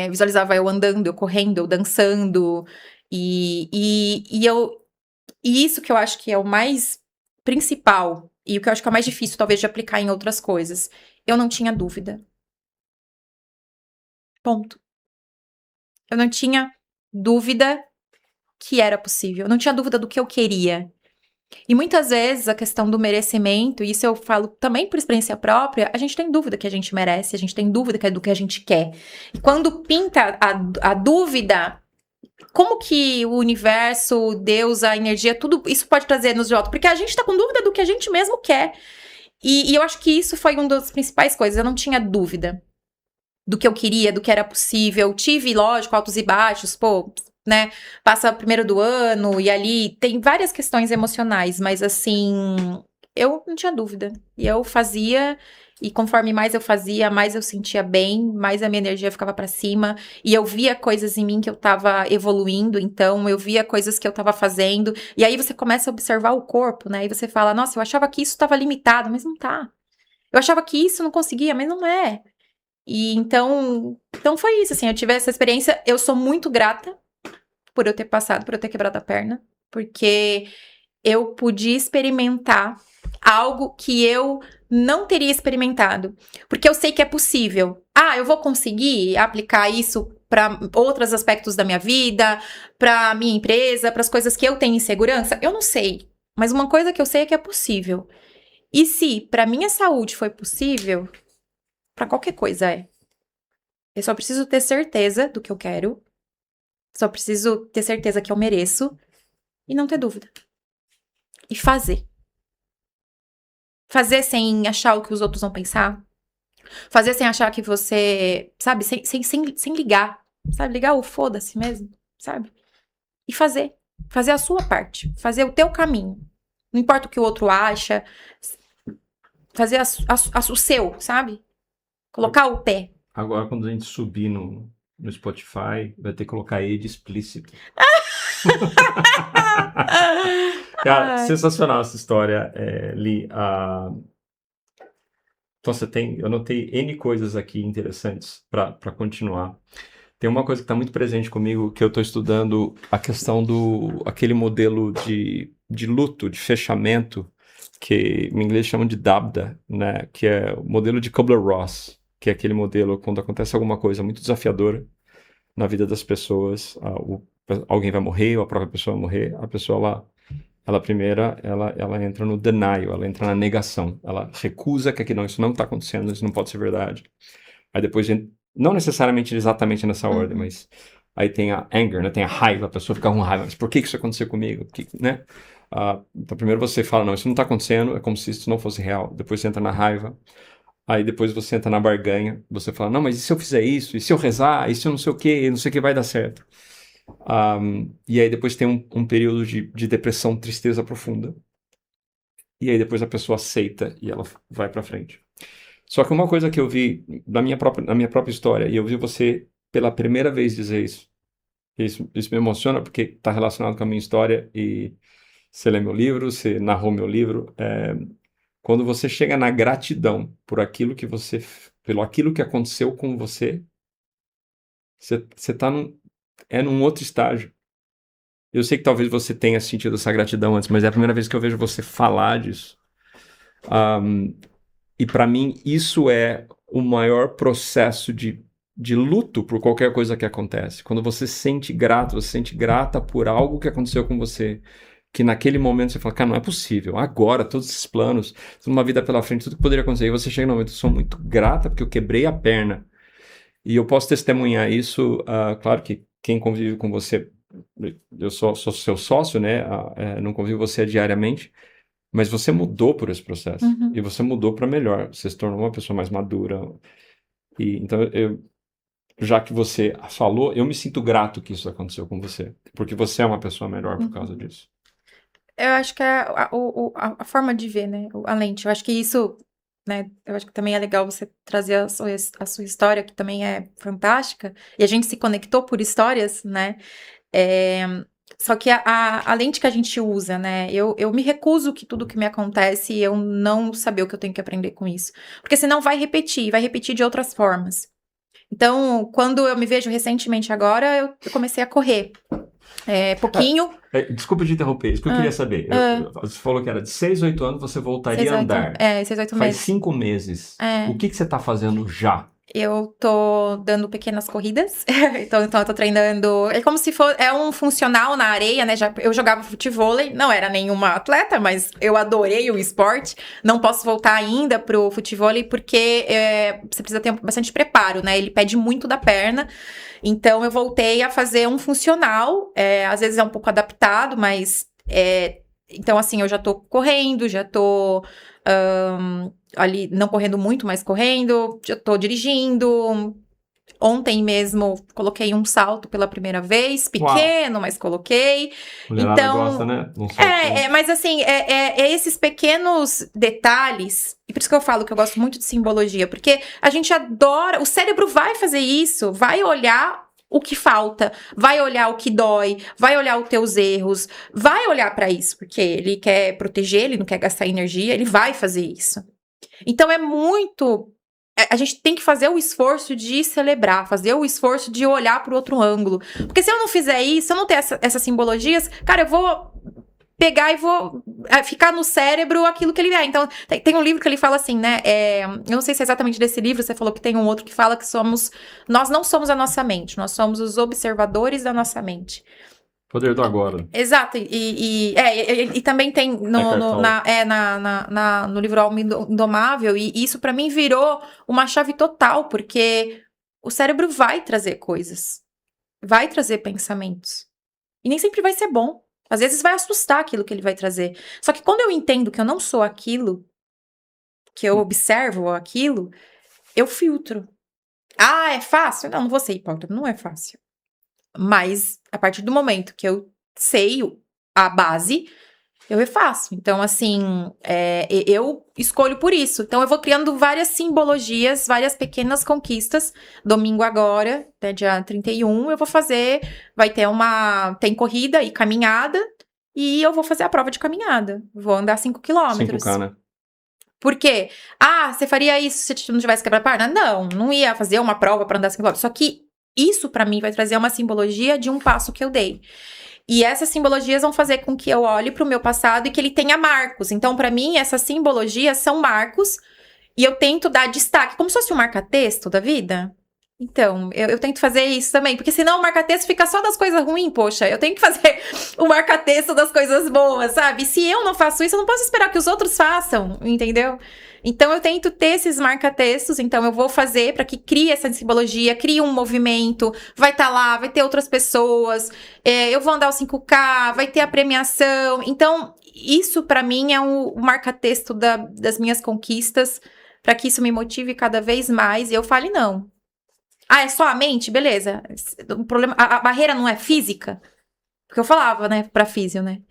visualizava eu andando, eu correndo, eu dançando, e isso que eu acho que é o mais principal, e o que eu acho que é o mais difícil, talvez, de aplicar em outras coisas. Eu não tinha dúvida. Ponto. Eu não tinha dúvida que era possível. Eu não tinha dúvida do que eu queria. E muitas vezes a questão do merecimento, e isso eu falo também por experiência própria, a gente tem dúvida que a gente merece, a gente tem dúvida que é do que a gente quer. E quando pinta a dúvida, como que o universo, Deus, a energia, tudo isso pode trazer nos de volta? Porque a gente tá com dúvida do que a gente mesmo quer. E eu acho que isso foi uma das principais coisas. Eu não tinha dúvida do que eu queria, do que era possível. Tive, lógico, altos e baixos, né? Passa primeiro do ano e ali tem várias questões emocionais, mas assim, eu não tinha dúvida. E eu fazia, e conforme mais eu fazia, mais eu sentia bem, mais a minha energia ficava pra cima, e eu via coisas em mim que eu tava evoluindo, então eu via coisas que eu tava fazendo, e aí você começa a observar o corpo, né? E você fala, nossa, eu achava que isso tava limitado, mas não tá. Eu achava que isso não conseguia, mas não é. E então foi isso, assim, eu tive essa experiência, eu sou muito grata por eu ter passado, por eu ter quebrado a perna, porque eu pude experimentar algo que eu não teria experimentado. Porque eu sei que é possível. Ah, eu vou conseguir aplicar isso para outros aspectos da minha vida, para minha empresa, para as coisas que eu tenho insegurança? Eu não sei. Mas uma coisa que eu sei é que é possível. E se para minha saúde foi possível, para qualquer coisa é. Eu só preciso ter certeza do que eu quero. Só preciso ter certeza que eu mereço e não ter dúvida. E fazer. Fazer sem achar o que os outros vão pensar. Fazer sem achar que você, sabe, sem ligar. Sabe, ligar o foda-se mesmo, sabe? E fazer. Fazer a sua parte. Fazer o teu caminho. Não importa o que o outro acha. Fazer o seu, sabe? Colocar o pé. Agora, quando a gente subir no Spotify, vai ter que colocar ele explícito. Cara, Ai. sensacional essa história, Li. Então, eu anotei N coisas aqui interessantes para continuar. Tem uma coisa que está muito presente comigo, que eu estou estudando a questão aquele modelo de luto, de fechamento, que em inglês chamam de DABDA, né? Que é o modelo de Kubler-Ross, que é aquele modelo quando acontece alguma coisa muito desafiadora na vida das pessoas, alguém vai morrer, ou a própria pessoa vai morrer, a pessoa ela entra no denial, ela entra na negação, ela recusa que isso não está acontecendo, isso não pode ser verdade. Aí depois, não necessariamente exatamente nessa ordem, mas aí tem a anger, né? Tem a raiva, a pessoa fica com raiva, mas por que isso aconteceu comigo? Né? Então primeiro você fala, não, isso não está acontecendo, é como se isso não fosse real. Depois você entra na raiva, aí depois você entra na barganha, você fala, não, mas e se eu fizer isso? E se eu rezar? E se eu não sei o que vai dar certo? E aí depois tem um período de depressão, tristeza profunda. E aí depois a pessoa aceita e ela vai pra frente. Só que uma coisa que eu vi na minha própria história, e eu vi você pela primeira vez dizer isso me emociona porque está relacionado com a minha história e você lê meu livro, você narrou meu livro. Quando você chega na gratidão por pelo aquilo que aconteceu com você, você está num outro estágio. Eu sei que talvez você tenha sentido essa gratidão antes, mas é a primeira vez que eu vejo você falar disso. E para mim, isso é o maior processo de luto por qualquer coisa que acontece. Quando você se sente grato, você se sente grata por algo que aconteceu com você, que naquele momento você fala, cara, não é possível. Agora, todos esses planos, uma vida pela frente, tudo que poderia acontecer. E você chega no momento, eu sou muito grata porque eu quebrei a perna. E eu posso testemunhar isso, claro que quem convive com você, eu sou seu sócio, né? Não convivo você diariamente, mas você mudou por esse processo. E você mudou para melhor. Você se tornou uma pessoa mais madura. E então, já que você falou, eu me sinto grato que isso aconteceu com você, porque você é uma pessoa melhor por causa disso. Eu acho que é a forma de ver, né? A lente. Eu acho que isso, né? Eu acho que também é legal você trazer a sua história, que também é fantástica. E a gente se conectou por histórias, né? Só que a lente que a gente usa, né? Eu me recuso que tudo que me acontece eu não saber o que eu tenho que aprender com isso. Porque senão vai repetir de outras formas. Então, quando eu me vejo recentemente agora, eu comecei a correr. Pouquinho. Desculpa te interromper, isso que eu queria saber. Você falou que era de 6 a 8 anos você voltaria a andar. 6, 8 Faz meses. 5 meses. O que você está fazendo já? Eu tô dando pequenas corridas, então eu tô treinando, é como se fosse, é um funcional na areia, né, eu jogava futevôlei, não era nenhuma atleta, mas eu adorei o esporte, não posso voltar ainda pro futevôlei porque você precisa ter bastante preparo, né, ele pede muito da perna, então eu voltei a fazer um funcional, às vezes é um pouco adaptado, mas, então assim, eu já tô correndo, já tô... ali, não correndo muito, mas correndo, já tô dirigindo. Ontem mesmo coloquei um salto pela primeira vez, pequeno, mas coloquei. Mulherada Então, gosta, né? mas assim, esses pequenos detalhes, e por isso que eu falo que eu gosto muito de simbologia, porque a gente adora, o cérebro vai fazer isso, vai olhar o que falta, vai olhar o que dói, vai olhar os teus erros, vai olhar pra isso, porque ele quer proteger, ele não quer gastar energia, ele vai fazer isso. Então é muito a gente tem que fazer o esforço de celebrar, fazer o esforço de olhar para o outro ângulo. Porque se eu não fizer isso, se eu não ter essas simbologias, cara, eu vou pegar e vou ficar no cérebro aquilo que ele é. Então, tem um livro que ele fala assim, né? Eu não sei se é exatamente desse livro, você falou que tem um outro que fala que nós não somos a nossa mente, nós somos os observadores da nossa mente. Poder do agora. Exato, e também tem no livro Alma Indomável, e isso pra mim virou uma chave total, porque o cérebro vai trazer coisas, vai trazer pensamentos, e nem sempre vai ser bom, às vezes vai assustar aquilo que ele vai trazer, só que quando eu entendo que eu não sou aquilo, que eu observo aquilo, eu filtro. Ah, é fácil? Não vou ser hipócrita, não é fácil. Mas, a partir do momento que eu sei a base, eu refaço. Então, assim, eu escolho por isso. Então, eu vou criando várias simbologias, várias pequenas conquistas. Domingo agora, né, dia 31, eu vou fazer... Tem corrida e caminhada. E eu vou fazer a prova de caminhada. Vou andar 5 quilômetros. 5K, né? Por quê? Ah, você faria isso se não tivesse quebrado a perna? Não ia fazer uma prova para andar 5 quilômetros. Só que isso, pra mim, vai trazer uma simbologia de um passo que eu dei. E essas simbologias vão fazer com que eu olhe pro meu passado e que ele tenha marcos. Então, pra mim, essas simbologias são marcos e eu tento dar destaque, como se fosse um marca-texto da vida. Então, eu tento fazer isso também, porque senão o marca-texto fica só das coisas ruins, poxa. Eu tenho que fazer o marca-texto das coisas boas, sabe? Se eu não faço isso, eu não posso esperar que os outros façam, entendeu? Então, eu tento ter esses marca-textos, então eu vou fazer para que crie essa simbologia, crie um movimento, vai estar lá, vai ter outras pessoas, eu vou andar o 5K, vai ter a premiação. Então, isso para mim é o marca-texto das minhas conquistas, para que isso me motive cada vez mais e eu fale não. Ah, é só a mente? Beleza. O problema, a barreira não é física? Porque eu falava, né, pra físio, né?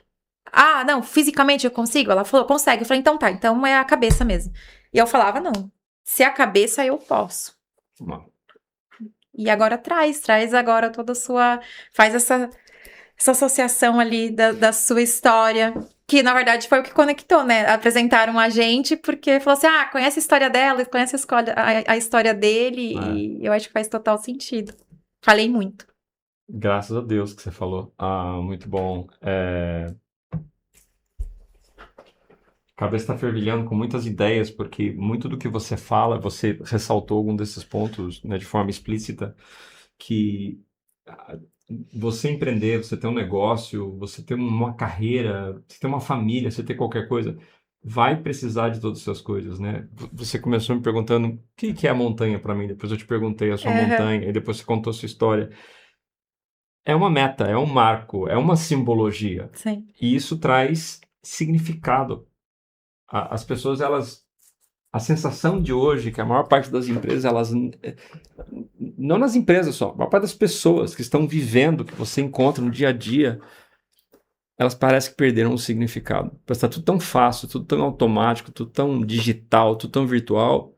Ah, não, fisicamente eu consigo? Ela falou, consegue. Eu falei, então tá, então é a cabeça mesmo. E eu falava, não, se é a cabeça, eu posso. Não. E agora traz agora toda a sua... Faz essa associação ali da sua história, que na verdade foi o que conectou, né? Apresentaram a gente porque falou assim, conhece a história dela, conhece a história dele, e eu acho que faz total sentido. Falei muito. Graças a Deus que você falou. Muito bom. A cabeça está fervilhando com muitas ideias, porque muito do que você fala, você ressaltou algum desses pontos, né, de forma explícita, que você empreender, você ter um negócio, você ter uma carreira, você ter uma família, você ter qualquer coisa, vai precisar de todas essas coisas, né? Você começou me perguntando o que é a montanha para mim, depois eu te perguntei a sua montanha, e depois você contou a sua história. É uma meta, é um marco, é uma simbologia. Sim. E isso traz significado. As pessoas, a sensação de hoje que a maior parte das empresas, não nas empresas só, a maior parte das pessoas que estão vivendo, que você encontra no dia a dia, elas parecem que perderam o significado. Está tudo tão fácil, tudo tão automático, tudo tão digital, tudo tão virtual,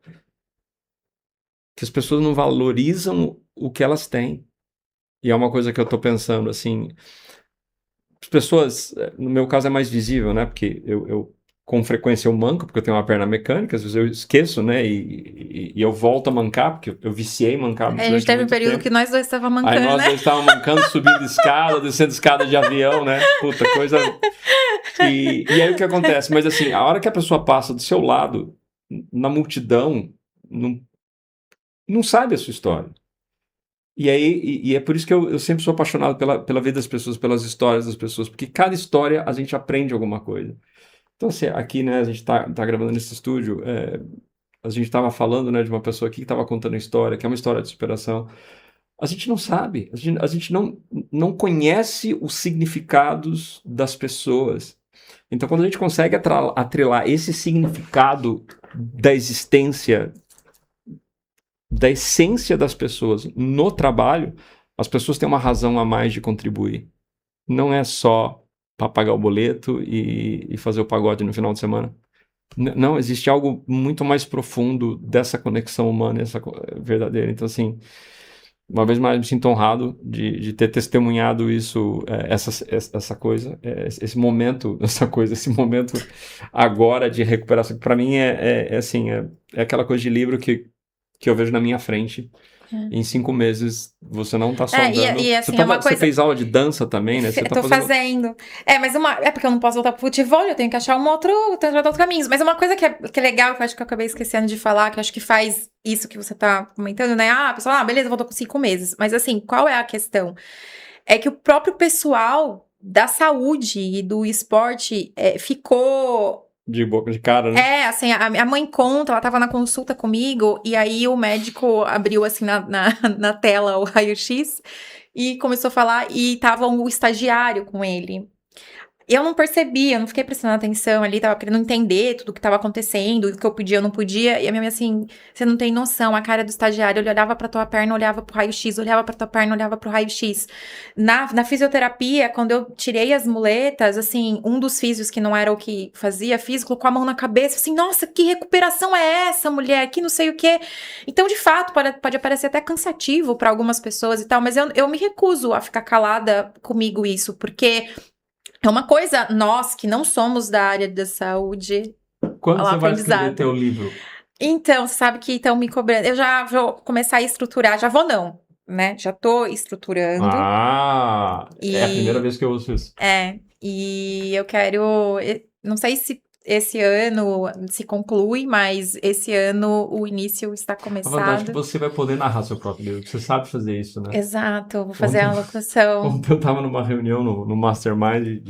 que as pessoas não valorizam o que elas têm. E é uma coisa que eu estou pensando, assim, as pessoas, no meu caso é mais visível, né, porque eu com frequência eu manco, porque eu tenho uma perna mecânica, às vezes eu esqueço, né, e eu volto a mancar, porque eu viciei em mancar. A gente teve um período que nós dois estávamos mancando, né? Aí nós dois estávamos mancando, subindo escada, descendo escada de avião, né, puta, coisa... E aí o que acontece? Mas assim, a hora que a pessoa passa do seu lado, na multidão, não sabe a sua história. E é por isso que eu sempre sou apaixonado pela vida das pessoas, pelas histórias das pessoas, porque cada história a gente aprende alguma coisa. Então, assim, aqui, né, a gente tá gravando nesse estúdio, a gente estava falando, né, de uma pessoa aqui que estava contando a história, que é uma história de superação. A gente não sabe, a gente não conhece os significados das pessoas. Então, quando a gente consegue atrelar esse significado da existência, da essência das pessoas no trabalho, as pessoas têm uma razão a mais de contribuir. Não é só para pagar o boleto e fazer o pagode no final de semana. Não, existe algo muito mais profundo dessa conexão humana, essa verdadeira. Então, assim, uma vez mais me sinto honrado de ter testemunhado isso, essa coisa, esse momento agora de recuperação, que para mim é aquela coisa de livro que que eu vejo na minha frente. Em 5 meses, você não tá só andando. E assim, é uma Você coisa. fez aula de dança também, né? Você tá Tô fazendo. fazendo. Mas é porque eu não posso voltar pro futebol, eu tenho que achar tentar outros caminhos. Mas uma coisa que é legal, que eu acho que eu acabei esquecendo de falar, que eu acho que faz isso que você tá comentando, né? Ah, pessoal, beleza, voltou com 5 meses. Mas assim, qual é a questão? É que o próprio pessoal da saúde e do esporte ficou. De boca de cara, né? Assim, a mãe conta, ela tava na consulta comigo, e aí o médico abriu, assim, na tela o raio-x e começou a falar, e tava o estagiário com ele. Eu não percebi, eu não fiquei prestando atenção ali, tava querendo entender tudo o que tava acontecendo, o que eu podia, eu não podia, e a minha mãe assim, você não tem noção, a cara do estagiário, ele olhava pra tua perna, olhava pro raio-x, olhava pra tua perna, olhava pro raio-x. Na fisioterapia, quando eu tirei as muletas, assim, um dos físios que não era o que fazia físio, colocou a mão na cabeça, assim, nossa, que recuperação é essa, mulher, que não sei o quê. Então, de fato, pode parecer até cansativo pra algumas pessoas e tal, mas eu me recuso a ficar calada comigo isso, porque é uma coisa, nós que não somos da área da saúde, Quando falar você vai escrever aprendizado. teu livro? Então, você sabe que estão me cobrando. Eu já vou começar a estruturar, já vou não, né? Já tô estruturando. É a primeira E vez que eu ouço isso. e eu quero, não sei se esse ano se conclui, mas esse ano o início está A vantagem é que começado. você vai poder narrar seu próprio livro, porque você sabe fazer isso, né? Exato, vou fazer Ontem, a locução. ontem eu tava numa reunião no Mastermind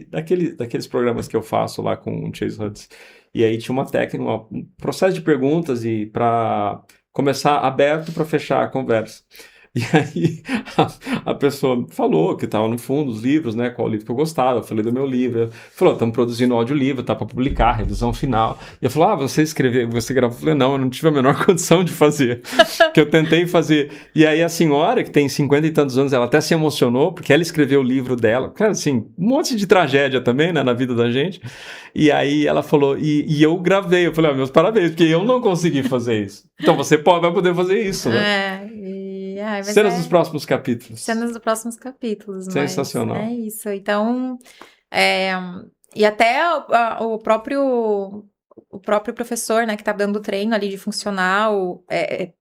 daqueles programas que eu faço lá com o Chase Hudson. E aí tinha uma técnica, um processo de perguntas e para começar aberto para fechar a conversa. E aí a pessoa falou que estava no fundo dos livros, né? Qual livro que eu gostava. Eu falei do meu livro. Falou, estamos produzindo audiolivro, tá para publicar, revisão final. E eu falei, você escreveu, você gravou? Eu falei, não, eu não tive a menor condição de fazer. Que eu tentei fazer. E aí a senhora, que tem 50 e tantos anos, ela até se emocionou, porque ela escreveu o livro dela. Cara, assim, um monte de tragédia também, né, na vida da gente. E aí ela falou, e eu gravei. Eu falei, meus parabéns, porque eu não consegui fazer isso. Então você vai poder fazer isso, né? Mas Cenas dos próximos capítulos. cenas dos próximos capítulos, mas Sensacional. é isso. Então, e até o próprio professor, né, que tá dando treino ali de funcional,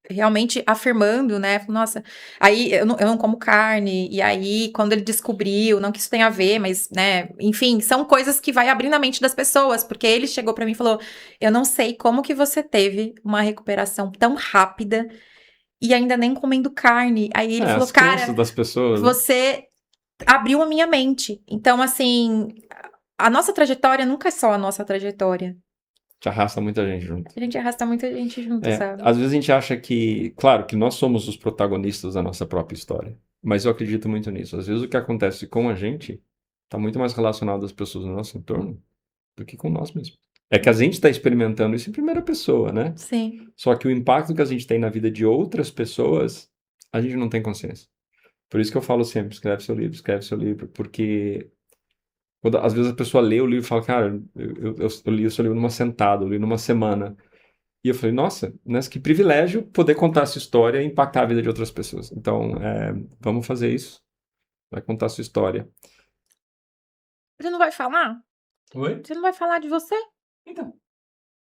realmente afirmando, né, nossa, aí eu não como carne, e aí quando ele descobriu, não que isso tenha a ver, mas, né, enfim, são coisas que vai abrindo a mente das pessoas, porque ele chegou pra mim e falou, eu não sei como que você teve uma recuperação tão rápida e ainda nem comendo carne. Aí ele falou, As crenças cara, das pessoas, né? você abriu a minha mente. Então, assim, a nossa trajetória nunca é só a nossa trajetória. Te arrasta muita gente junto. A gente arrasta muita gente junto, sabe? Às vezes a gente acha que, claro, que nós somos os protagonistas da nossa própria história, mas eu acredito muito nisso. Às vezes o que acontece com a gente está muito mais relacionado às pessoas no nosso entorno do que com nós mesmos. É que a gente está experimentando isso em primeira pessoa, né? Sim. Só que o impacto que a gente tem na vida de outras pessoas, a gente não tem consciência. Por isso que eu falo sempre, escreve seu livro, porque às vezes a pessoa lê o livro e fala, cara, eu li o seu livro numa sentada, eu li numa semana. E eu falei, nossa, né, que privilégio poder contar essa história e impactar a vida de outras pessoas. Então, vamos fazer isso. Vai contar a sua história. Você não vai falar? Oi? Você não vai falar de você? Então.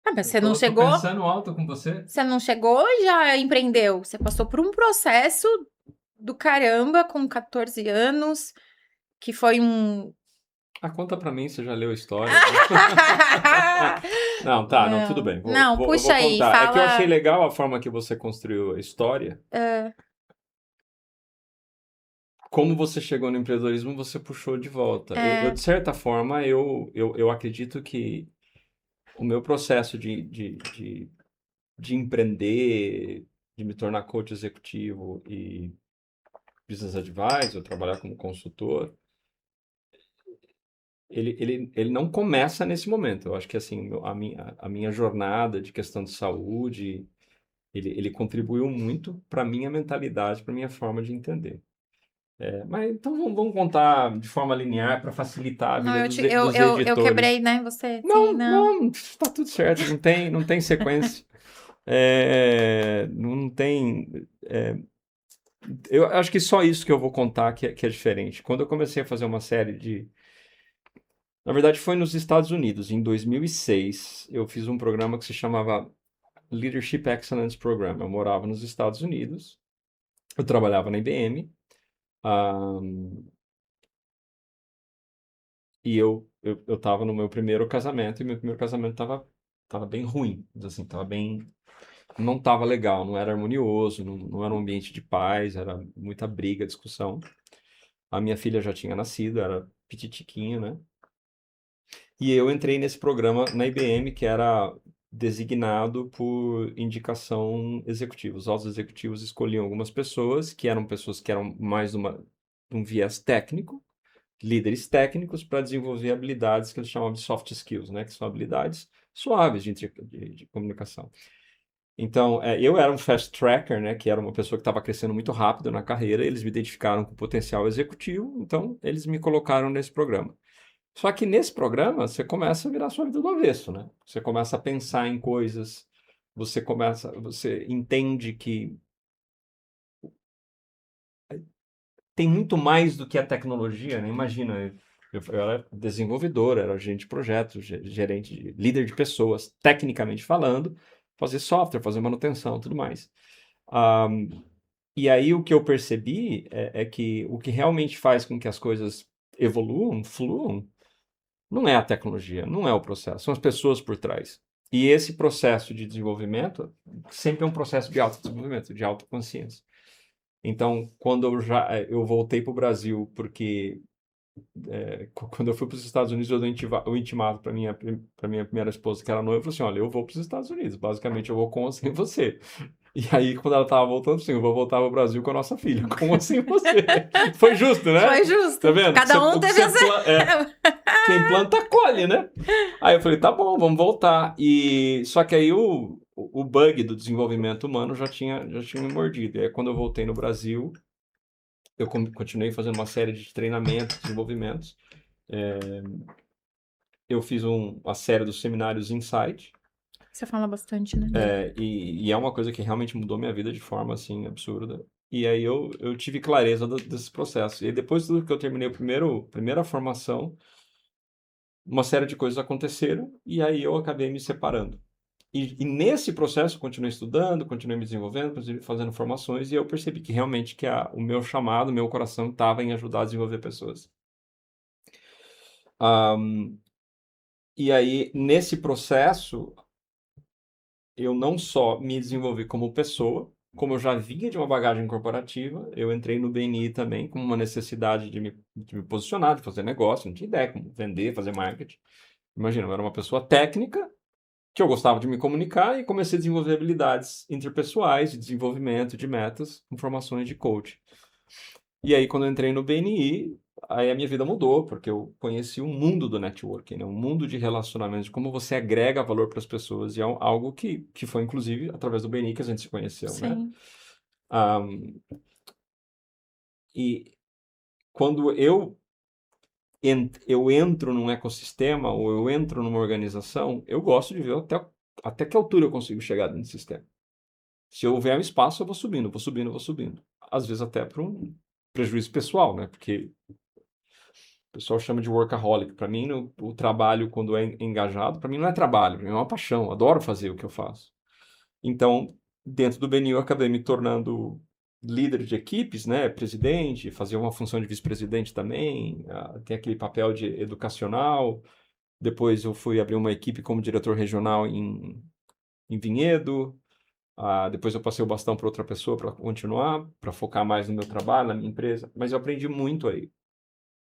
Mas você não chegou? Tô pensando alto com você. Você não chegou e já empreendeu? Você passou por um processo do caramba com 14 anos, que foi um... Conta pra mim, você já leu a história. Não, tudo bem. Não, puxa vou aí, contar. É que eu fala... achei legal a forma que você construiu a história. Como você chegou no empreendedorismo, você puxou de volta. Eu, de certa forma, eu acredito que o meu processo de empreender, de me tornar coach executivo e business advisor, trabalhar como consultor, ele não começa nesse momento. Eu acho que assim, a minha jornada de questão de saúde, ele contribuiu muito para a minha mentalidade, para a minha forma de entender. Mas então vamos contar de forma linear para facilitar a vida dos editores. Eu quebrei, né, você? Não, Sim, não. não, tá tudo certo, não tem sequência. Não tem. Eu acho que só isso que eu vou contar que é diferente. Quando eu comecei a fazer uma série de. Na verdade, foi nos Estados Unidos, em 2006. Eu fiz um programa que se chamava Leadership Excellence Program. Eu morava nos Estados Unidos, eu trabalhava na IBM, e eu tava no meu primeiro casamento, e meu primeiro casamento tava bem ruim, assim, não tava legal, não era harmonioso, não era um ambiente de paz, era muita briga, discussão. A minha filha já tinha nascido, era pititiquinha, né? E eu entrei nesse programa na IBM que era designado por indicação executiva. Os altos executivos escolhiam algumas pessoas que eram mais de um viés técnico, líderes técnicos, para desenvolver habilidades que eles chamavam de soft skills, né? Que são habilidades suaves de comunicação. Então, eu era um fast tracker, né? Que era uma pessoa que estava crescendo muito rápido na carreira. Eles me identificaram com potencial executivo, então eles me colocaram nesse programa. Só que nesse programa você começa a virar sua vida do avesso, né? Você começa a pensar em coisas, você entende que tem muito mais do que a tecnologia, né? Imagina, eu era desenvolvedor, era gerente de projetos, líder de pessoas, tecnicamente falando, fazer software, fazer manutenção, tudo mais. Ah, e aí o que eu percebi é que o que realmente faz com que as coisas evoluam, fluam, não é a tecnologia, não é o processo, são as pessoas por trás. E esse processo de desenvolvimento sempre é um processo de autodesenvolvimento, de autoconsciência. Então, quando eu voltei para o Brasil, porque quando eu fui para os Estados Unidos, eu dei o intimato para minha primeira esposa, que era noiva, eu falei assim, olha, eu vou para os Estados Unidos, basicamente eu vou com ou sem você. E aí, quando ela estava voltando, assim, eu vou voltar para o Brasil com a nossa filha, com ou sem você. Foi justo, né? Foi justo. Tá vendo? Cada um teve a quem planta, colhe, né? Aí eu falei, tá bom, vamos voltar. Só que aí o bug do desenvolvimento humano já tinha me mordido. E aí quando eu voltei no Brasil, eu continuei fazendo uma série de treinamentos, desenvolvimentos. Eu fiz uma série dos seminários Insight. Você fala bastante, né? E é uma coisa que realmente mudou minha vida de forma, assim, absurda. E aí eu tive clareza desse processo. E aí, depois do que eu terminei a primeira formação, uma série de coisas aconteceram e aí eu acabei me separando. E nesse processo, eu continuei estudando, continuei me desenvolvendo, continuei fazendo formações, e eu percebi que realmente o meu chamado, o meu coração estava em ajudar a desenvolver pessoas. E aí, nesse processo, eu não só me desenvolvi como pessoa, como eu já vinha de uma bagagem corporativa, eu entrei no BNI também com uma necessidade de me posicionar, de fazer negócio, não tinha ideia como vender, fazer marketing. Imagina, eu era uma pessoa técnica, que eu gostava de me comunicar e comecei a desenvolver habilidades interpessoais, de desenvolvimento de metas, informações de coach. E aí, quando eu entrei no BNI, aí a minha vida mudou, porque eu conheci o mundo do networking, né? Um mundo de relacionamentos, de como você agrega valor para as pessoas, e é algo que foi, inclusive, através do BNI que a gente se conheceu, né? Sim. E quando eu entro num ecossistema ou eu entro numa organização, eu gosto de ver até que altura eu consigo chegar dentro do sistema. Se houver um espaço, eu vou subindo, vou subindo, vou subindo. Às vezes até para um prejuízo pessoal, né? Porque o pessoal chama de workaholic. Para mim, o trabalho, quando é engajado, para mim não é trabalho, é uma paixão. Eu adoro fazer o que eu faço. Então, dentro do BNI, eu acabei me tornando líder de equipes, né? Presidente, fazia uma função de vice-presidente também, tem aquele papel de educacional. Depois eu fui abrir uma equipe como diretor regional em Vinhedo. Depois eu passei o bastão para outra pessoa para continuar, para focar mais no meu trabalho, na minha empresa, mas eu aprendi muito aí.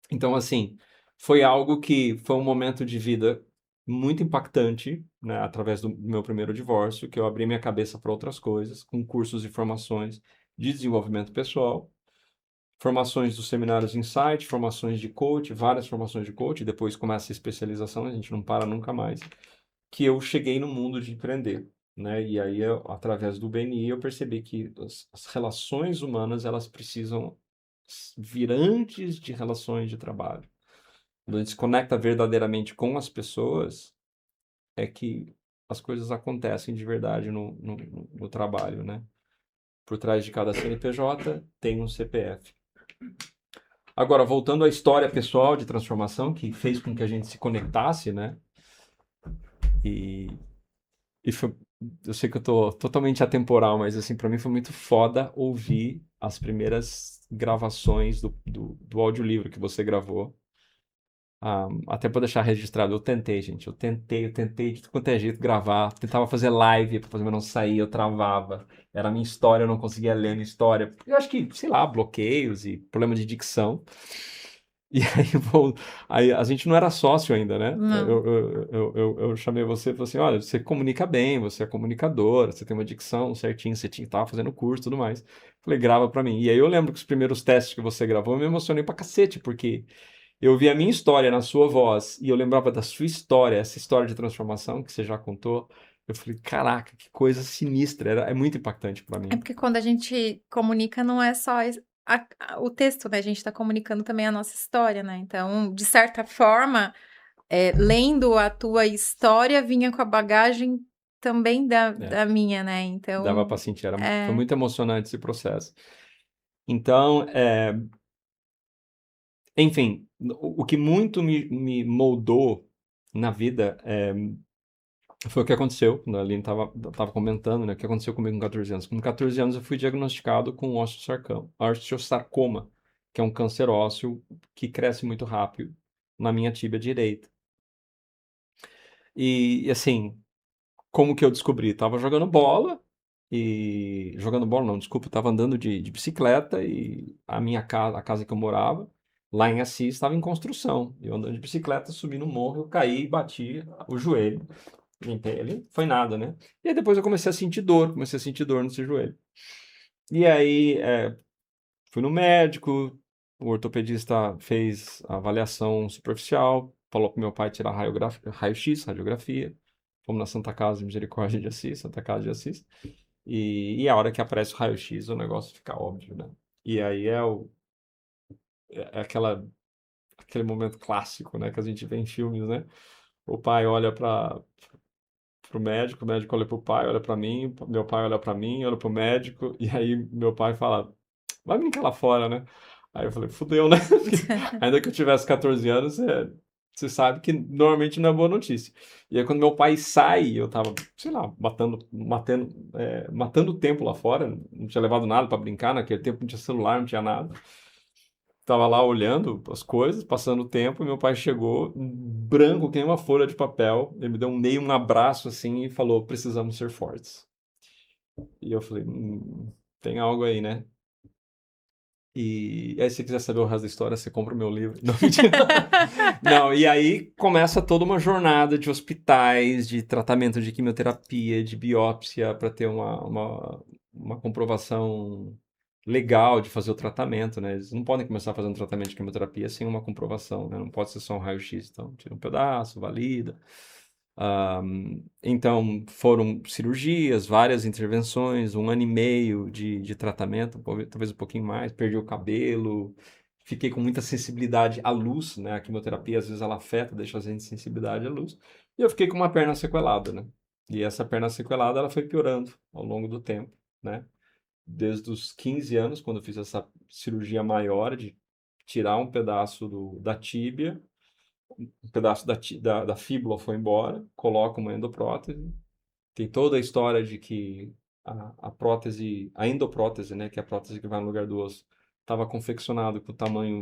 Então, assim, foi algo que foi um momento de vida muito impactante, né, através do meu primeiro divórcio, que eu abri minha cabeça para outras coisas, com cursos e formações de desenvolvimento pessoal, formações dos seminários Insight, formações de coach, várias formações de coach, depois começa a especialização, a gente não para nunca mais, que eu cheguei no mundo de empreender. Né? E aí, através do BNI, eu percebi que as relações humanas, elas precisam vir antes de relações de trabalho. Quando a gente se conecta verdadeiramente com as pessoas, é que as coisas acontecem de verdade no trabalho, né? Por trás de cada CNPJ tem um CPF. Agora, voltando à história pessoal de transformação, que fez com que a gente se conectasse, né? E foi eu sei que eu tô totalmente atemporal, mas assim, pra mim foi muito foda ouvir as primeiras gravações do audiolivro que você gravou. Até pra deixar registrado, eu tentei, gente. Eu tentei de tudo quanto é jeito gravar. Tentava fazer live pra fazer, mas não saía, eu travava. Era a minha história, eu não conseguia ler a minha história. Eu acho que, sei lá, bloqueios e problema de dicção. E aí, bom, aí a gente não era sócio ainda, né? Não. Eu chamei você e falei assim: olha, você comunica bem, você é comunicadora, você tem uma dicção certinho, você tava fazendo curso e tudo mais. Falei, grava pra mim. E aí eu lembro que os primeiros testes que você gravou, eu me emocionei pra cacete, porque eu vi a minha história na sua voz e eu lembrava da sua história, essa história de transformação que você já contou. Eu falei, caraca, que coisa sinistra, é muito impactante pra É mim. porque quando a gente comunica não é só o texto, né? A gente está comunicando também a nossa história, né? Então, de certa forma, lendo a tua história, vinha com a bagagem também da, É, da minha, né? dava Então, pra sentir, foi é. muito emocionante esse processo. Então, enfim, o que muito me moldou na vida foi o que aconteceu, quando a Aline estava comentando, né, o que aconteceu comigo com 14 anos. Com 14 anos eu fui diagnosticado com osteosarcoma, que é um câncer ósseo que cresce muito rápido na minha tíbia direita. E assim, como que eu descobri? Tava jogando bola e... Jogando bola não, desculpa, tava andando de bicicleta e a minha casa, a casa que eu morava, lá em Assis, estava em construção. Eu andando de bicicleta, subi no morro, eu caí e bati o joelho. Limpei ali, foi nada, né? E aí depois eu comecei a sentir dor nesse joelho. E aí fui no médico, o ortopedista fez a avaliação superficial, falou pro meu pai tirar raio-x, radiografia. Fomos na Santa Casa de Misericórdia de Assis, Santa Casa de Assis. E a hora que aparece o raio-x, o negócio fica óbvio, né? E aí é aquele momento clássico, né? Que a gente vê em filmes, né? O pai olha para pro médico, o médico olha pro pai, olha para mim, meu pai olha para mim, olha pro médico, e aí meu pai fala, vai brincar lá fora, né? Aí eu falei, fudeu, né? Porque ainda que eu tivesse 14 anos, você sabe que normalmente não é boa notícia. E aí quando meu pai sai, eu tava, sei lá, matando o tempo lá fora, não tinha levado nada para brincar, naquele tempo não tinha celular, não tinha nada. Tava lá olhando as coisas, passando o tempo, e meu pai chegou, branco que nem uma folha de papel. Ele me deu meio um abraço assim e falou: precisamos ser fortes. E eu falei: tem algo aí, né? E aí, se você quiser saber o resto da história, você compra o meu livro. Não, mentira. Não, e aí começa toda uma jornada de hospitais, de tratamento de quimioterapia, de biópsia, para ter uma comprovação legal de fazer o tratamento, né? Eles não podem começar a fazer um tratamento de quimioterapia sem uma comprovação, né? Não pode ser só um raio-x. Então, tira um pedaço, valida. Então, foram cirurgias, várias intervenções, 1 ano e meio de tratamento, talvez um pouquinho mais. Perdi o cabelo, fiquei com muita sensibilidade à luz, né? A quimioterapia, às vezes, ela afeta, deixa a gente sensibilidade à luz. E eu fiquei com uma perna sequelada, né? E essa perna sequelada, ela foi piorando ao longo do tempo, né? Desde os 15 anos, quando eu fiz essa cirurgia maior de tirar um pedaço da tíbia, um pedaço da fíbula foi embora, coloca uma endoprótese. Tem toda a história de que a prótese, a endoprótese, né, que é a prótese que vai no lugar do osso, estava confeccionado com o tamanho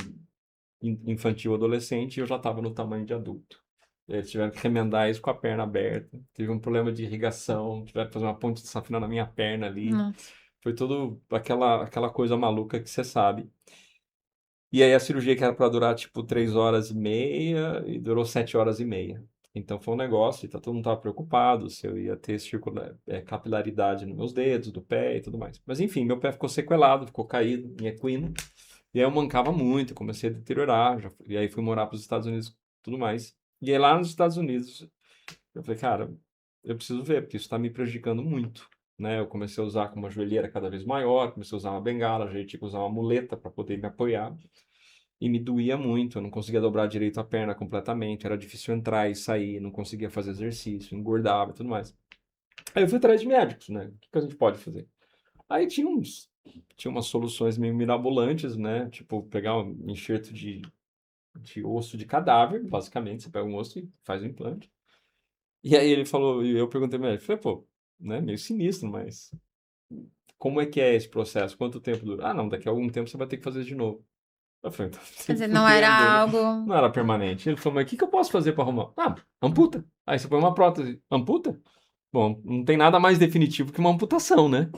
infantil adolescente e eu já estava no tamanho de adulto. Eles tiveram que remendar isso com a perna aberta. Tive um problema de irrigação, tiveram que fazer uma ponte de safena na minha perna ali. Nossa. Foi tudo aquela coisa maluca que você sabe. E aí a cirurgia que era para durar tipo 3 horas e meia e durou 7 horas e meia. Então foi um negócio, e todo mundo estava preocupado se eu ia ter capilaridade nos meus dedos, do pé e tudo mais. Mas enfim, meu pé ficou sequelado, ficou caído, em equino. E aí eu mancava muito, comecei a deteriorar. E aí fui morar para os Estados Unidos e tudo mais. E aí lá nos Estados Unidos, eu falei, cara, eu preciso ver, porque isso está me prejudicando muito. Né? Eu comecei a usar com uma joelheira cada vez maior, comecei a usar uma bengala, já tinha que usar uma muleta para poder me apoiar. E me doía muito, eu não conseguia dobrar direito a perna completamente, era difícil entrar e sair, não conseguia fazer exercício, engordava e tudo mais. Aí eu fui atrás de médicos, né? O que que a gente pode fazer? Aí tinha umas soluções meio mirabolantes, né? Tipo, pegar um enxerto de osso de cadáver, basicamente, você pega um osso e faz um implante. E aí ele falou, e eu perguntei ao médico, falei, pô, né, meio sinistro, mas como é que é esse processo? Quanto tempo dura? Ah, não, daqui a algum tempo você vai ter que fazer de novo. Eu falei, então, Quer se dizer, não era fudendo, né? algo. Não era permanente. Ele falou, mas o que que eu posso fazer para arrumar? Ah, amputa. Aí você põe uma prótese. Amputa? Bom, não tem nada mais definitivo que uma amputação, né?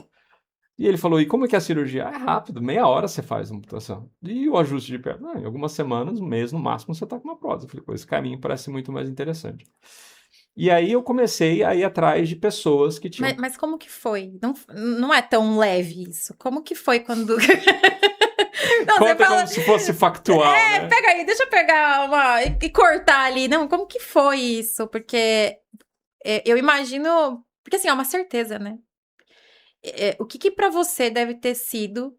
E ele falou, e como é que é a cirurgia? Ah, é rápido, meia hora você faz a amputação. E o ajuste de perna? Ah, em algumas semanas, um mês no máximo, você tá com uma prótese. Eu falei, pô, esse caminho parece muito mais interessante. E aí eu comecei a ir atrás de pessoas que tinham... Mas como que foi? Não, não é tão leve isso. Como que foi quando. Não, você Conta fala. como se fosse factual, né? Pega aí, deixa eu pegar uma. E cortar ali. Não, como que foi isso? Porque eu imagino. Porque assim, é uma certeza, né? O que que pra você deve ter sido.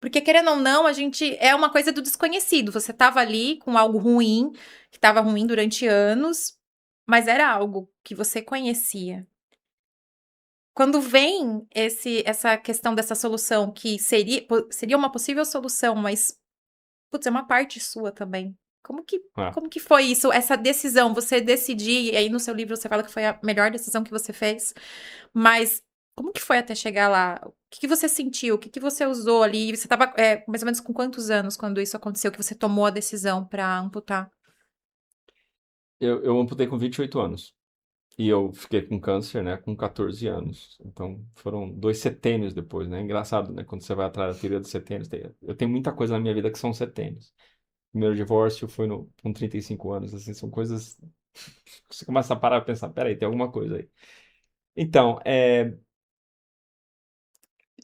Porque querendo ou não, a gente. É uma coisa do desconhecido. Você tava ali com algo ruim, que tava ruim durante anos, mas era algo que você conhecia. Quando vem essa questão dessa solução que seria uma possível solução, mas, putz, é uma parte sua também. Como que, Ah, como que foi isso, essa decisão? Você decidir, e aí no seu livro você fala que foi a melhor decisão que você fez, mas como que foi até chegar lá? O que que você sentiu? O que que você usou ali? Você estava mais ou menos com quantos anos quando isso aconteceu, que você tomou a decisão para amputar? eu amputei com 28 anos. E eu fiquei com câncer, né, com 14 anos. Então, foram 2 setênios depois, né? Engraçado, né? Quando você vai atrás da teoria dos setênios. Eu tenho muita coisa na minha vida que são setênios. Primeiro divórcio foi com 35 anos, assim, são coisas... Você começa a parar e pensar, peraí, tem alguma coisa aí. Então,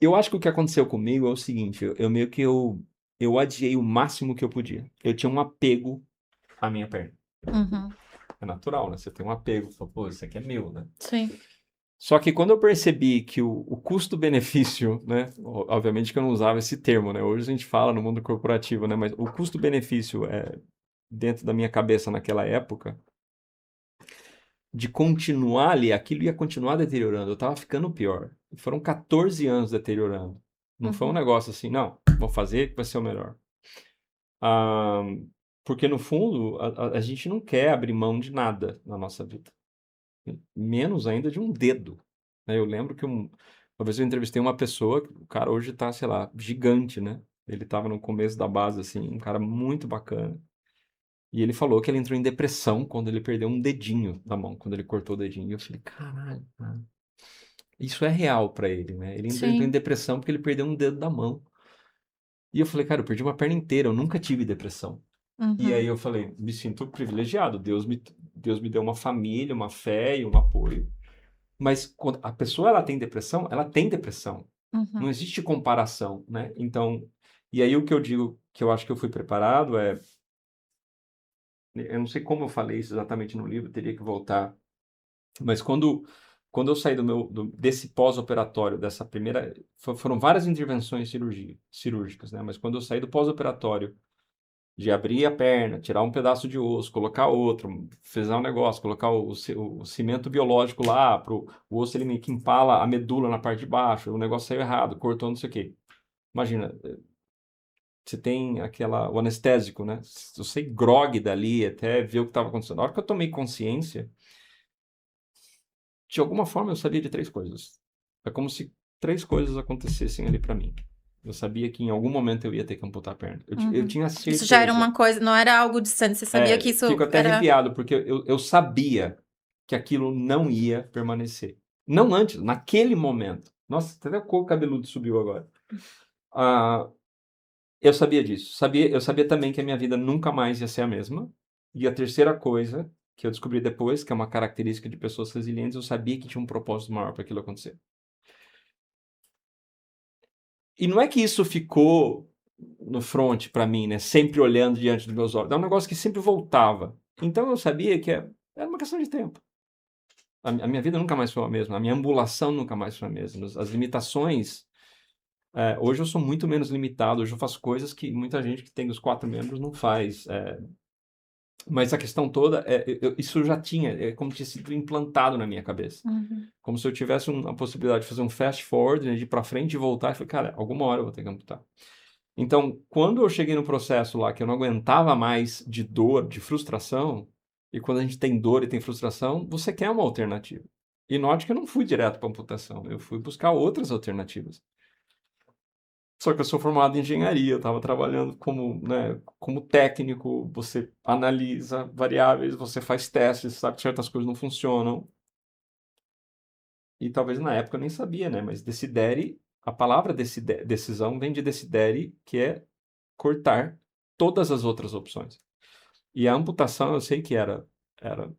eu acho que o que aconteceu comigo é o seguinte, eu meio que eu adiei o máximo que eu podia. Eu tinha um apego à minha perna. Uhum, É natural, né? Você tem um apego, fala, pô, isso aqui é meu, né? sim. Só que quando eu percebi que o custo-benefício, né? Obviamente que eu não usava esse termo, né? Hoje a gente fala no mundo corporativo, né? Mas o custo-benefício dentro da minha cabeça naquela época, de continuar ali, aquilo ia continuar deteriorando. Eu tava ficando pior. Foram 14 anos deteriorando. Não foi um Uhum, negócio assim, não, vou fazer que vai ser o melhor. Ah, porque no fundo, a gente não quer abrir mão de nada na nossa vida. Menos ainda de um dedo, né? Eu lembro que uma vez eu entrevistei uma pessoa, o cara hoje tá, sei lá, gigante, né? Ele tava no começo da base, assim, um cara muito bacana. E ele falou que ele entrou em depressão quando ele perdeu um dedinho da mão, quando ele cortou o dedinho. E eu falei, caralho, cara, isso é real pra ele, né? Ele entrou em sim. depressão porque ele perdeu um dedo da mão. E eu falei, cara, eu perdi uma perna inteira, eu nunca tive depressão. E aí Uhum, eu falei, me sinto privilegiado, Deus me deu uma família, uma fé e um apoio. Mas quando a pessoa ela tem depressão, ela tem depressão. Não uhum, existe comparação, né? Então, e aí o que eu digo que eu acho que eu fui preparado eu não sei como eu falei isso exatamente no livro, teria que voltar, mas quando eu saí desse pós-operatório, dessa primeira, foram várias intervenções cirúrgicas, né? Mas quando eu saí do pós-operatório, de abrir a perna, tirar um pedaço de osso, colocar outro, fazer um negócio, colocar o cimento biológico lá, o osso ele meio que empala a medula na parte de baixo, o negócio saiu errado, cortou não sei o quê. Imagina, você tem o anestésico, né? Eu sei grogue dali até ver o que estava acontecendo. Na hora que eu tomei consciência, de alguma forma eu sabia de 3 coisas. É como se 3 coisas acontecessem ali para mim. Eu sabia que em algum momento eu ia ter que amputar a perna. Eu uhum. tinha Isso já era certeza. uma coisa, não era algo distante, você sabia que Fico isso até era. arrepiado, porque eu sabia que aquilo não ia permanecer. Não antes, naquele momento. Nossa, até o couro cabeludo subiu agora. Ah, eu sabia disso. Eu sabia também que a minha vida nunca mais ia ser a mesma. E a terceira coisa que eu descobri depois, que é uma característica de pessoas resilientes, eu sabia que tinha um propósito maior para aquilo acontecer. E não é que isso ficou no front para mim, né? Sempre olhando diante dos meus olhos. É um negócio que sempre voltava. Então eu sabia que era uma questão de tempo. A minha vida nunca mais foi a mesma, a minha ambulação nunca mais foi a mesma. As limitações, hoje eu sou muito menos limitado, hoje eu faço coisas que muita gente que tem os 4 membros não faz. Mas a questão toda, isso eu já tinha, é como se tinha sido implantado na minha cabeça. Uhum, Como se eu tivesse a possibilidade de fazer um fast forward, né, de ir para frente e voltar, e falei, cara, alguma hora eu vou ter que amputar. Então, quando eu cheguei no processo lá, que eu não aguentava mais de dor, de frustração, e quando a gente tem dor e tem frustração, você quer uma alternativa. E note que eu não fui direto para amputação, eu fui buscar outras alternativas. Só que eu sou formado em engenharia, eu estava trabalhando como, né, como técnico, você analisa variáveis, você faz testes, sabe que certas coisas não funcionam. E talvez na época eu nem sabia, né? Mas decidere, a palavra decisão vem de decidere, que é cortar todas as outras opções. E a amputação eu sei que era, era,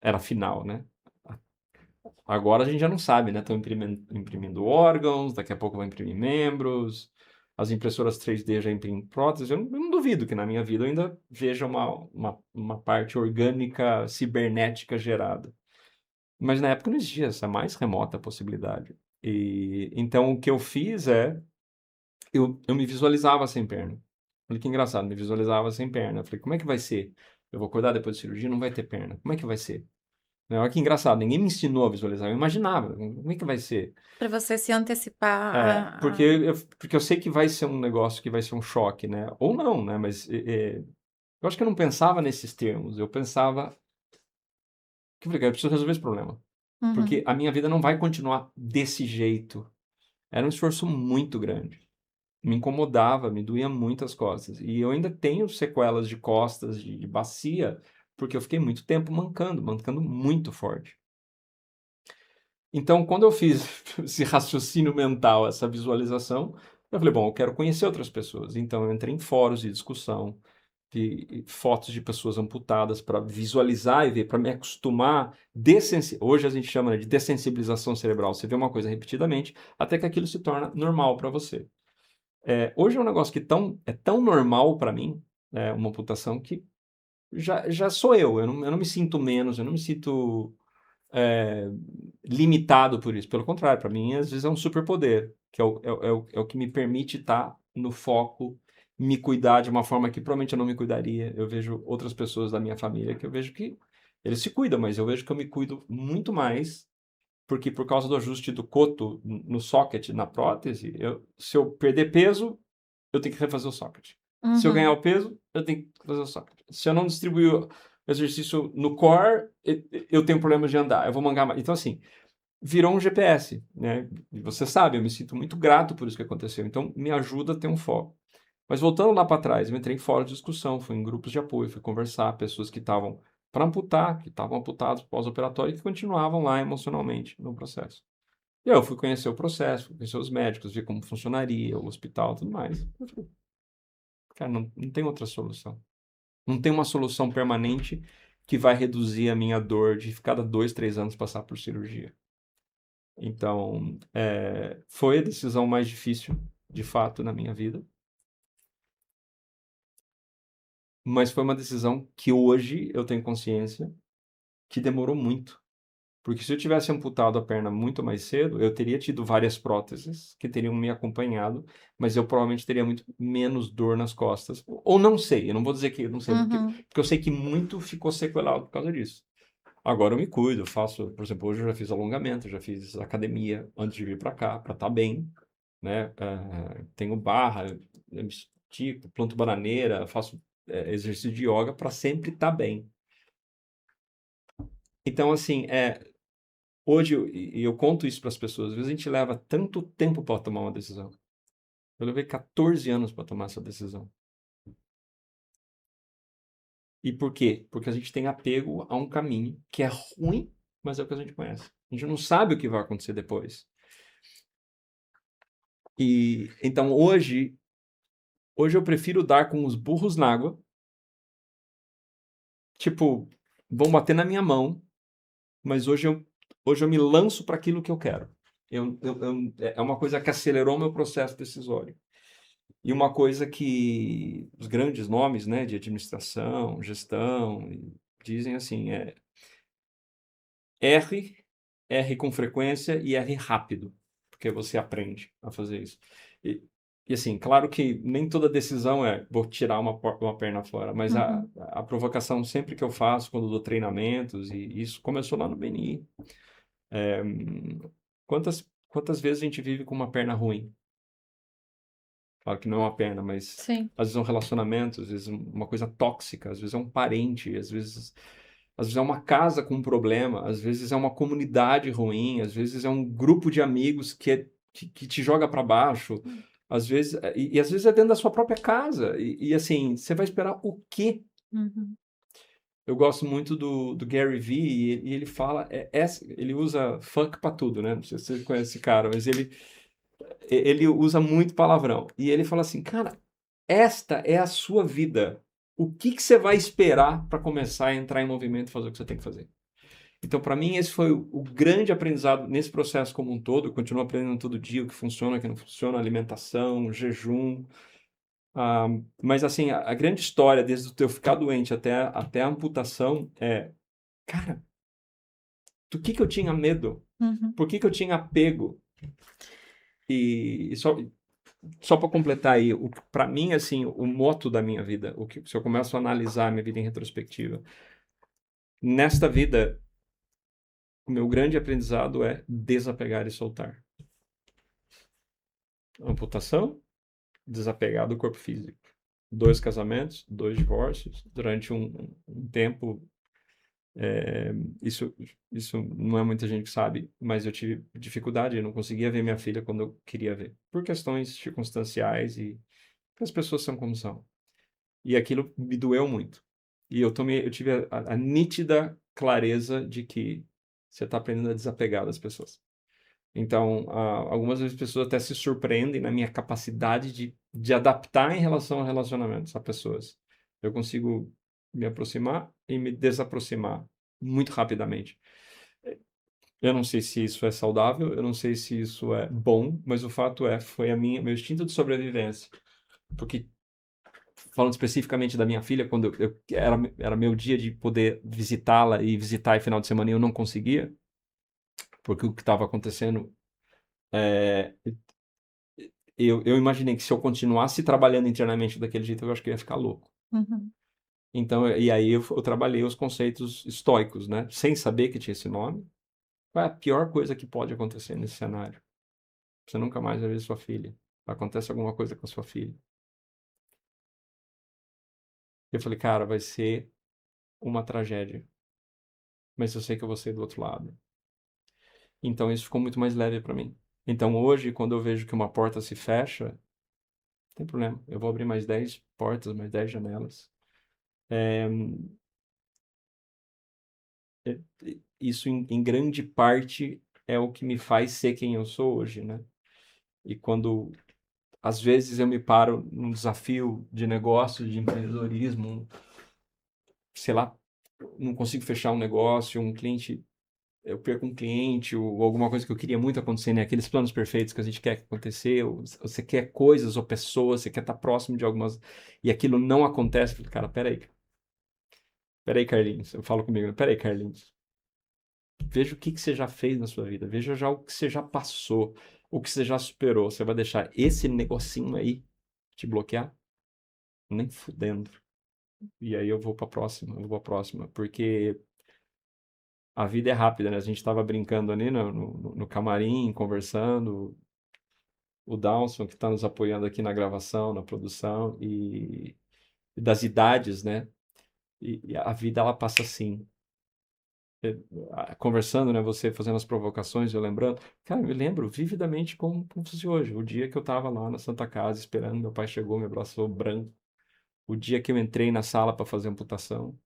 era final, né? Agora a gente já não sabe, né? Estão imprimindo órgãos, daqui a pouco vai imprimir membros, as impressoras 3D já imprimem próteses. Eu não duvido que na minha vida eu ainda veja uma parte orgânica cibernética gerada. Mas na época não existia essa mais remota possibilidade. E então o que eu fiz eu me visualizava sem perna. Olha que engraçado, me visualizava sem perna. Eu falei, como é que vai ser? Eu vou acordar depois da cirurgia, não vai ter perna. Como é que vai ser? Né, olha que engraçado, ninguém me ensinou a visualizar, eu imaginava, como é que vai ser? Para você se antecipar Porque eu sei que vai ser um negócio que vai ser um choque, né? Ou não, né? Mas eu acho que eu não pensava nesses termos, eu pensava que eu falei, cara, eu preciso resolver esse problema. Porque Uhum. a minha vida não vai continuar desse jeito. Era um esforço muito grande. Me incomodava, me doía muito as costas. E eu ainda tenho sequelas de costas, de bacia, porque eu fiquei muito tempo mancando muito forte. Então, quando eu fiz esse raciocínio mental, essa visualização, eu falei, bom, eu quero conhecer outras pessoas. Então, eu entrei em fóruns de discussão, vi fotos de pessoas amputadas para visualizar e ver, para me acostumar. Hoje a gente chama, né, de dessensibilização cerebral. Você vê uma coisa repetidamente até que aquilo se torna normal para você. Hoje é um negócio que é tão normal para mim, uma amputação, que já sou eu. Eu não me sinto menos, eu não me sinto é, limitado por isso. Pelo contrário, para mim, às vezes é um superpoder, que é o que me permite estar no foco, me cuidar de uma forma que provavelmente eu não me cuidaria. Eu vejo outras pessoas da minha família que eu vejo que eles se cuidam, mas eu vejo que eu me cuido muito mais, porque por causa do ajuste do coto no socket, na prótese, se eu perder peso, eu tenho que refazer o socket. Se eu ganhar Uhum. o peso, eu tenho que fazer o socket. Se eu não distribuir o exercício no core, eu tenho problemas de andar. Eu vou mangar mais. Então, assim, virou um GPS, né? E você sabe, eu me sinto muito grato por isso que aconteceu. Então, me ajuda a ter um foco. Mas voltando lá para trás, eu entrei em fórum de discussão, fui em grupos de apoio, fui conversar, pessoas que estavam para amputar, que estavam amputados pós-operatório e que continuavam lá emocionalmente no processo. E aí eu fui conhecer o processo, fui conhecer os médicos, ver como funcionaria, o hospital e tudo mais. Eu falei, cara, não tem outra solução. Não tem uma solução permanente que vai reduzir a minha dor de cada 2, 3 anos passar por cirurgia. Então, foi a decisão mais difícil, de fato, na minha vida. Mas foi uma decisão que hoje eu tenho consciência que demorou muito. Porque se eu tivesse amputado a perna muito mais cedo, eu teria tido várias próteses que teriam me acompanhado, mas eu provavelmente teria muito menos dor nas costas. Ou não sei, eu não vou dizer que eu não sei, porque, Uhum. porque eu sei que muito ficou sequelado por causa disso. Agora eu me cuido, eu faço, por exemplo, hoje eu já fiz alongamento, já fiz academia antes de vir para cá, para estar bem, né? Tenho barra, eu me estico, planto bananeira, faço exercício de yoga para sempre estar bem. Então, assim, hoje, e eu conto isso para as pessoas, às vezes a gente leva tanto tempo para tomar uma decisão. Eu levei 14 anos para tomar essa decisão. E por quê? Porque a gente tem apego a um caminho que é ruim, mas é o que a gente conhece. A gente não sabe o que vai acontecer depois. E então hoje eu prefiro dar com os burros na água, tipo, vão bater na minha mão, mas hoje eu me lanço para aquilo que eu quero. É uma coisa que acelerou meu processo decisório. E uma coisa que os grandes nomes, né, de administração, gestão, dizem assim, erre, erre com frequência e erre rápido, porque você aprende a fazer isso. E, e assim, claro que nem toda decisão vou tirar uma perna fora, mas a, Uhum. a provocação sempre que eu faço, quando eu dou treinamentos, e isso começou lá no BNI, é, quantas vezes a gente vive com uma perna ruim? Claro que não é uma perna, mas Sim. às vezes é um relacionamento, às vezes uma coisa tóxica, às vezes é um parente, às vezes. às vezes é uma casa com um problema, às vezes é uma comunidade ruim, às vezes é um grupo de amigos que te joga para baixo, às vezes, e às vezes é dentro da sua própria casa. E assim, você vai esperar o quê? Uhum. Eu gosto muito do Gary Vee e ele fala, ele usa fuck pra tudo, né? Não sei se você conhece esse cara, mas ele usa muito palavrão. E ele fala assim, cara, esta é a sua vida. O que que você vai esperar para começar a entrar em movimento e fazer o que você tem que fazer? Então, para mim, esse foi o grande aprendizado nesse processo como um todo. Eu continuo aprendendo todo dia o que funciona, o que não funciona, alimentação, jejum. Mas, assim, a grande história, desde eu ficar doente até a amputação, cara, do que eu tinha medo? Uhum. Por que eu tinha apego? E só para completar aí, para mim, assim, o moto da minha vida, se eu começo a analisar a minha vida em retrospectiva, nesta vida, o meu grande aprendizado é desapegar e soltar. Amputação, desapegar do corpo físico. 2 casamentos, 2 divórcios, durante um tempo. Isso, isso não é muita gente que sabe, mas eu tive dificuldade, eu não conseguia ver minha filha quando eu queria ver, por questões circunstanciais e as pessoas são como são. E aquilo me doeu muito. E eu tive a nítida clareza de que você está aprendendo a desapegar das pessoas. Então, algumas vezes as pessoas até se surpreendem na minha capacidade de adaptar em relação a relacionamentos, a pessoas. Eu consigo me aproximar e me desaproximar muito rapidamente. Eu não sei se isso é saudável, eu não sei se isso é bom, mas o fato foi meu instinto de sobrevivência. Porque, falando especificamente da minha filha, quando era meu dia de poder visitá-la e visitar em final de semana e eu não conseguia, porque o que estava acontecendo é, eu imaginei que se eu continuasse trabalhando internamente daquele jeito, eu acho que eu ia ficar louco. Uhum. Então, e aí eu trabalhei os conceitos estoicos, né? Sem saber que tinha esse nome. Qual é a pior coisa que pode acontecer nesse cenário? Você nunca mais vai ver sua filha. Acontece alguma coisa com a sua filha. Eu falei, cara, vai ser uma tragédia. Mas eu sei que eu vou sair do outro lado. Então isso ficou muito mais leve para mim. Então hoje, quando eu vejo que uma porta se fecha, não tem problema. Eu vou abrir mais 10 portas, mais 10 janelas. É, é, isso em grande parte é o que me faz ser quem eu sou hoje, né? E quando às vezes eu me paro num desafio de negócio, de empreendedorismo, sei lá, não consigo fechar um negócio, eu perco um cliente, ou alguma coisa que eu queria muito acontecer, né? Aqueles planos perfeitos que a gente quer que acontecer, ou você quer coisas ou pessoas, você quer estar próximo de algumas, e aquilo não acontece. Eu falo, cara, peraí, Carlinhos, eu falo comigo, peraí, Carlinhos, veja o que você já fez na sua vida, veja já o que você já passou, o que você já superou. Você vai deixar esse negocinho aí te bloquear? Nem fudendo. E aí eu vou pra próxima, porque a vida é rápida, né? A gente estava brincando ali no camarim, conversando, o Dawson que está nos apoiando aqui na gravação, na produção, e das idades, né? E a vida, ela passa assim. Conversando, né? Você fazendo as provocações, eu lembrando. Cara, eu me lembro vividamente como fosse hoje. O dia que eu estava lá na Santa Casa esperando, meu pai chegou, me abraçou branco. O dia que eu entrei na sala para fazer a amputação.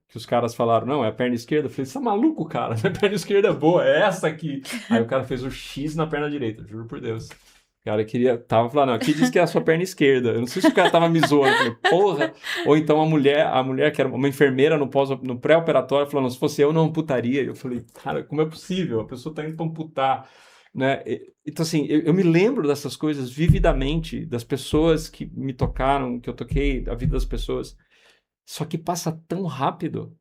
Que os caras falaram, não, é a perna esquerda. Eu falei, você tá maluco, cara? Minha perna esquerda é boa, é essa aqui. Aí o cara fez o X na perna direita, juro por Deus. O cara tava falando, não, aqui diz que é a sua perna esquerda. Eu não sei se o cara tava me zoando. Eu falei, porra. Ou então a mulher que era uma enfermeira no pré-operatório, falando, se fosse eu, não amputaria. Eu falei, cara, como é possível? A pessoa tá indo pra amputar, né? Então, assim, eu me lembro dessas coisas vividamente, das pessoas que me tocaram, que eu toquei, a vida das pessoas. Só que passa tão rápido.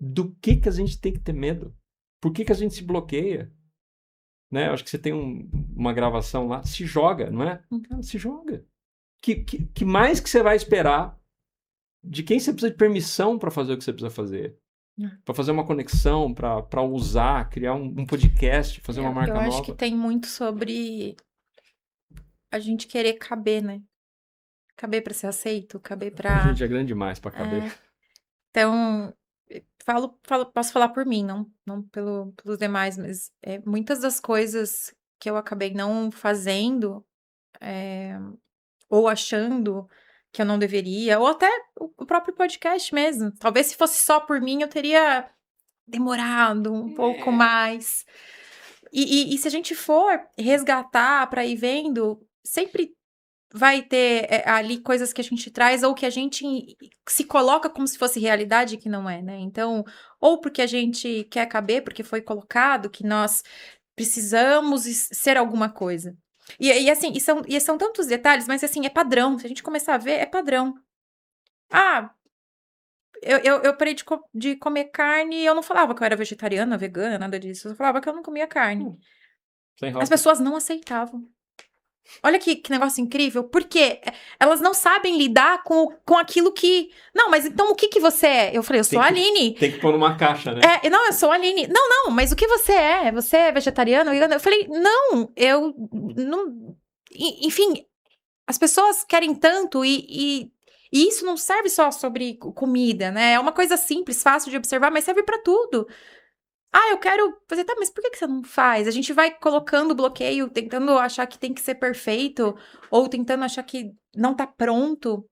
Do que a gente tem que ter medo? Por que a gente se bloqueia? Né? Eu acho que você tem uma gravação lá. Se joga, não é? Cara, se joga. Que mais que você vai esperar? De quem você precisa de permissão para fazer o que você precisa fazer? Para fazer uma conexão, para usar, criar um podcast, fazer uma marca Eu acho que nova. tem muito sobre a gente querer caber, né? Caber pra ser aceito, caber A pra. gente é grande demais para caber. Então, Posso falar por mim, não pelos demais, mas muitas das coisas que eu acabei não fazendo, ou achando que eu não deveria, ou até o próprio podcast mesmo. Talvez se fosse só por mim, eu teria demorado um pouco mais. E se a gente for resgatar para ir vendo, sempre vai ter ali coisas que a gente traz ou que a gente se coloca como se fosse realidade que não é, né? Então, ou porque a gente quer caber, porque foi colocado que nós precisamos ser alguma coisa. E assim, são tantos detalhes, mas assim, é padrão. Se a gente começar a ver, é padrão. Ah, eu parei de comer carne e eu não falava que eu era vegetariana, vegana, nada disso. Eu falava que eu não comia carne. Sem As rótulo. pessoas não aceitavam. Olha que negócio incrível, porque elas não sabem lidar com aquilo que. Não, mas então o que você é? Eu falei, eu sou a Aline. Tem que pôr numa caixa, né? Não, eu sou a Aline. Não, mas o que você é? Você é vegetariano? Eu falei, não, eu não. Enfim, as pessoas querem tanto e isso não serve só sobre comida, né? É uma coisa simples, fácil de observar, mas serve pra tudo. Ah, eu quero fazer, tá, mas por que você não faz? A gente vai colocando bloqueio, tentando achar que tem que ser perfeito, ou tentando achar que não tá pronto.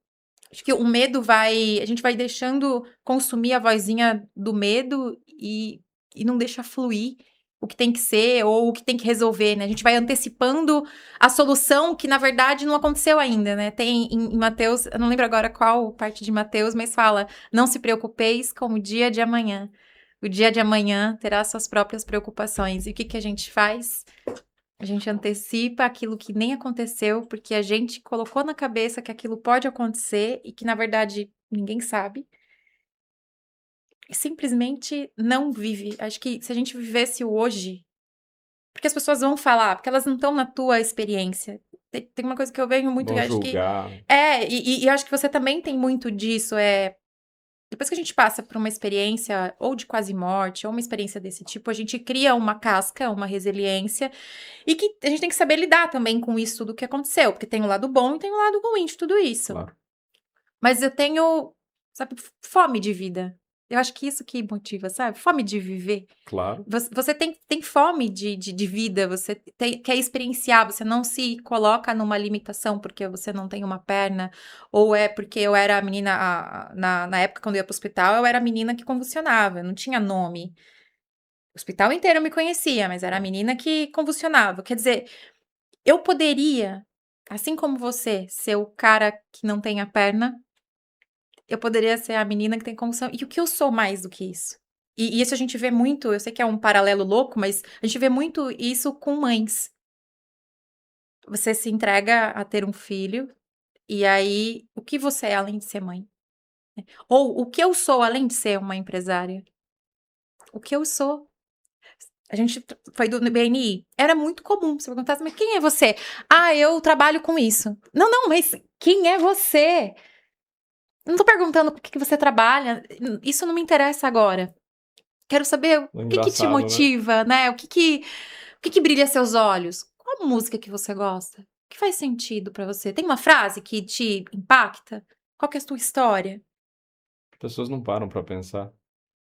Acho que o medo a gente vai deixando consumir a vozinha do medo e não deixa fluir o que tem que ser ou o que tem que resolver, né? A gente vai antecipando a solução que, na verdade, não aconteceu ainda, né? Tem em Mateus, eu não lembro agora qual parte de Mateus, mas fala: não se preocupeis com o dia de amanhã. O dia de amanhã terá suas próprias preocupações. E o que a gente faz? A gente antecipa aquilo que nem aconteceu, porque a gente colocou na cabeça que aquilo pode acontecer e que, na verdade, ninguém sabe. E simplesmente não vive. Acho que se a gente vivesse o hoje, porque as pessoas vão falar, porque elas não estão na tua experiência. Tem uma coisa que eu vejo muito, Vão e acho que. julgar. E eu acho que você também tem muito disso. Depois que a gente passa por uma experiência ou de quase morte, ou uma experiência desse tipo, a gente cria uma casca, uma resiliência, e que a gente tem que saber lidar também com isso tudo que aconteceu, porque tem o lado bom e tem o lado ruim de tudo isso. Claro. Mas eu tenho, sabe, fome de vida. Eu acho que isso que motiva, sabe? Fome de viver. Claro. Você tem fome de vida, você quer experienciar, você não se coloca numa limitação porque você não tem uma perna, ou é porque eu era a menina, na época quando eu ia pro hospital, eu era a menina que convulsionava, eu não tinha nome. O hospital inteiro me conhecia, mas era a menina que convulsionava. Quer dizer, eu poderia, assim como você, ser o cara que não tem a perna, eu poderia ser a menina que tem convulsão. E o que eu sou mais do que isso? E isso a gente vê muito, eu sei que é um paralelo louco, mas a gente vê muito isso com mães. Você se entrega a ter um filho, e aí, o que você é além de ser mãe? Ou o que eu sou além de ser uma empresária? O que eu sou? A gente foi do BNI. Era muito comum você perguntar assim, mas quem é você? Ah, eu trabalho com isso. Não, mas quem é você? Não tô perguntando com o que você trabalha. Isso não me interessa agora. Quero saber o que te Engraçado, né? motiva, né? O que brilha seus olhos? Qual a música que você gosta? O que faz sentido pra você? Tem uma frase que te impacta? Qual que é a sua história? As pessoas não param para pensar.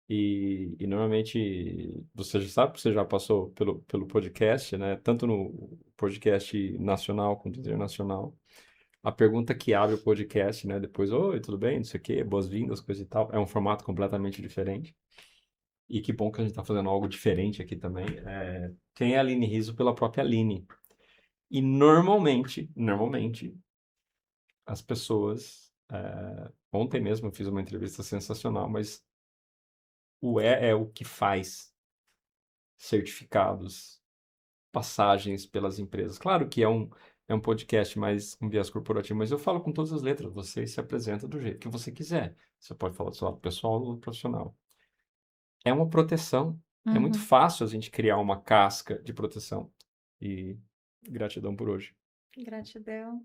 E normalmente você já sabe, você já passou pelo podcast, né? Tanto no podcast nacional quanto internacional. A pergunta que abre o podcast, né? Depois, oi, tudo bem? Não sei o quê, boas-vindas, coisa e tal. É um formato completamente diferente. E que bom que a gente está fazendo algo diferente aqui também. Quem é a Aline Rizzo pela própria Aline. E normalmente, as pessoas. Ontem mesmo eu fiz uma entrevista sensacional, mas o é o que faz certificados, passagens pelas empresas. Claro que é um podcast mais com viés corporativo, mas eu falo com todas as letras. Você se apresenta do jeito que você quiser. Você pode falar do seu lado pessoal ou profissional. É uma proteção. É muito Uhum. fácil a gente criar uma casca de proteção. E gratidão por hoje. Gratidão.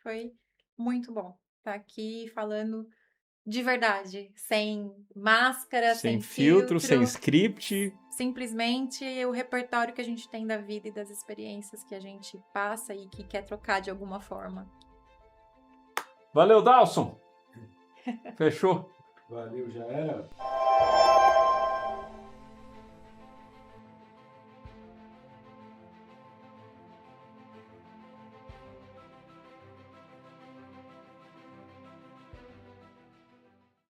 Foi muito bom estar aqui falando de verdade, sem máscara, Sem sem filtro, sem filtro, script. simplesmente o repertório que a gente tem da vida e das experiências que a gente passa e que quer trocar de alguma forma. Valeu, Dawson! Fechou? Valeu, já era.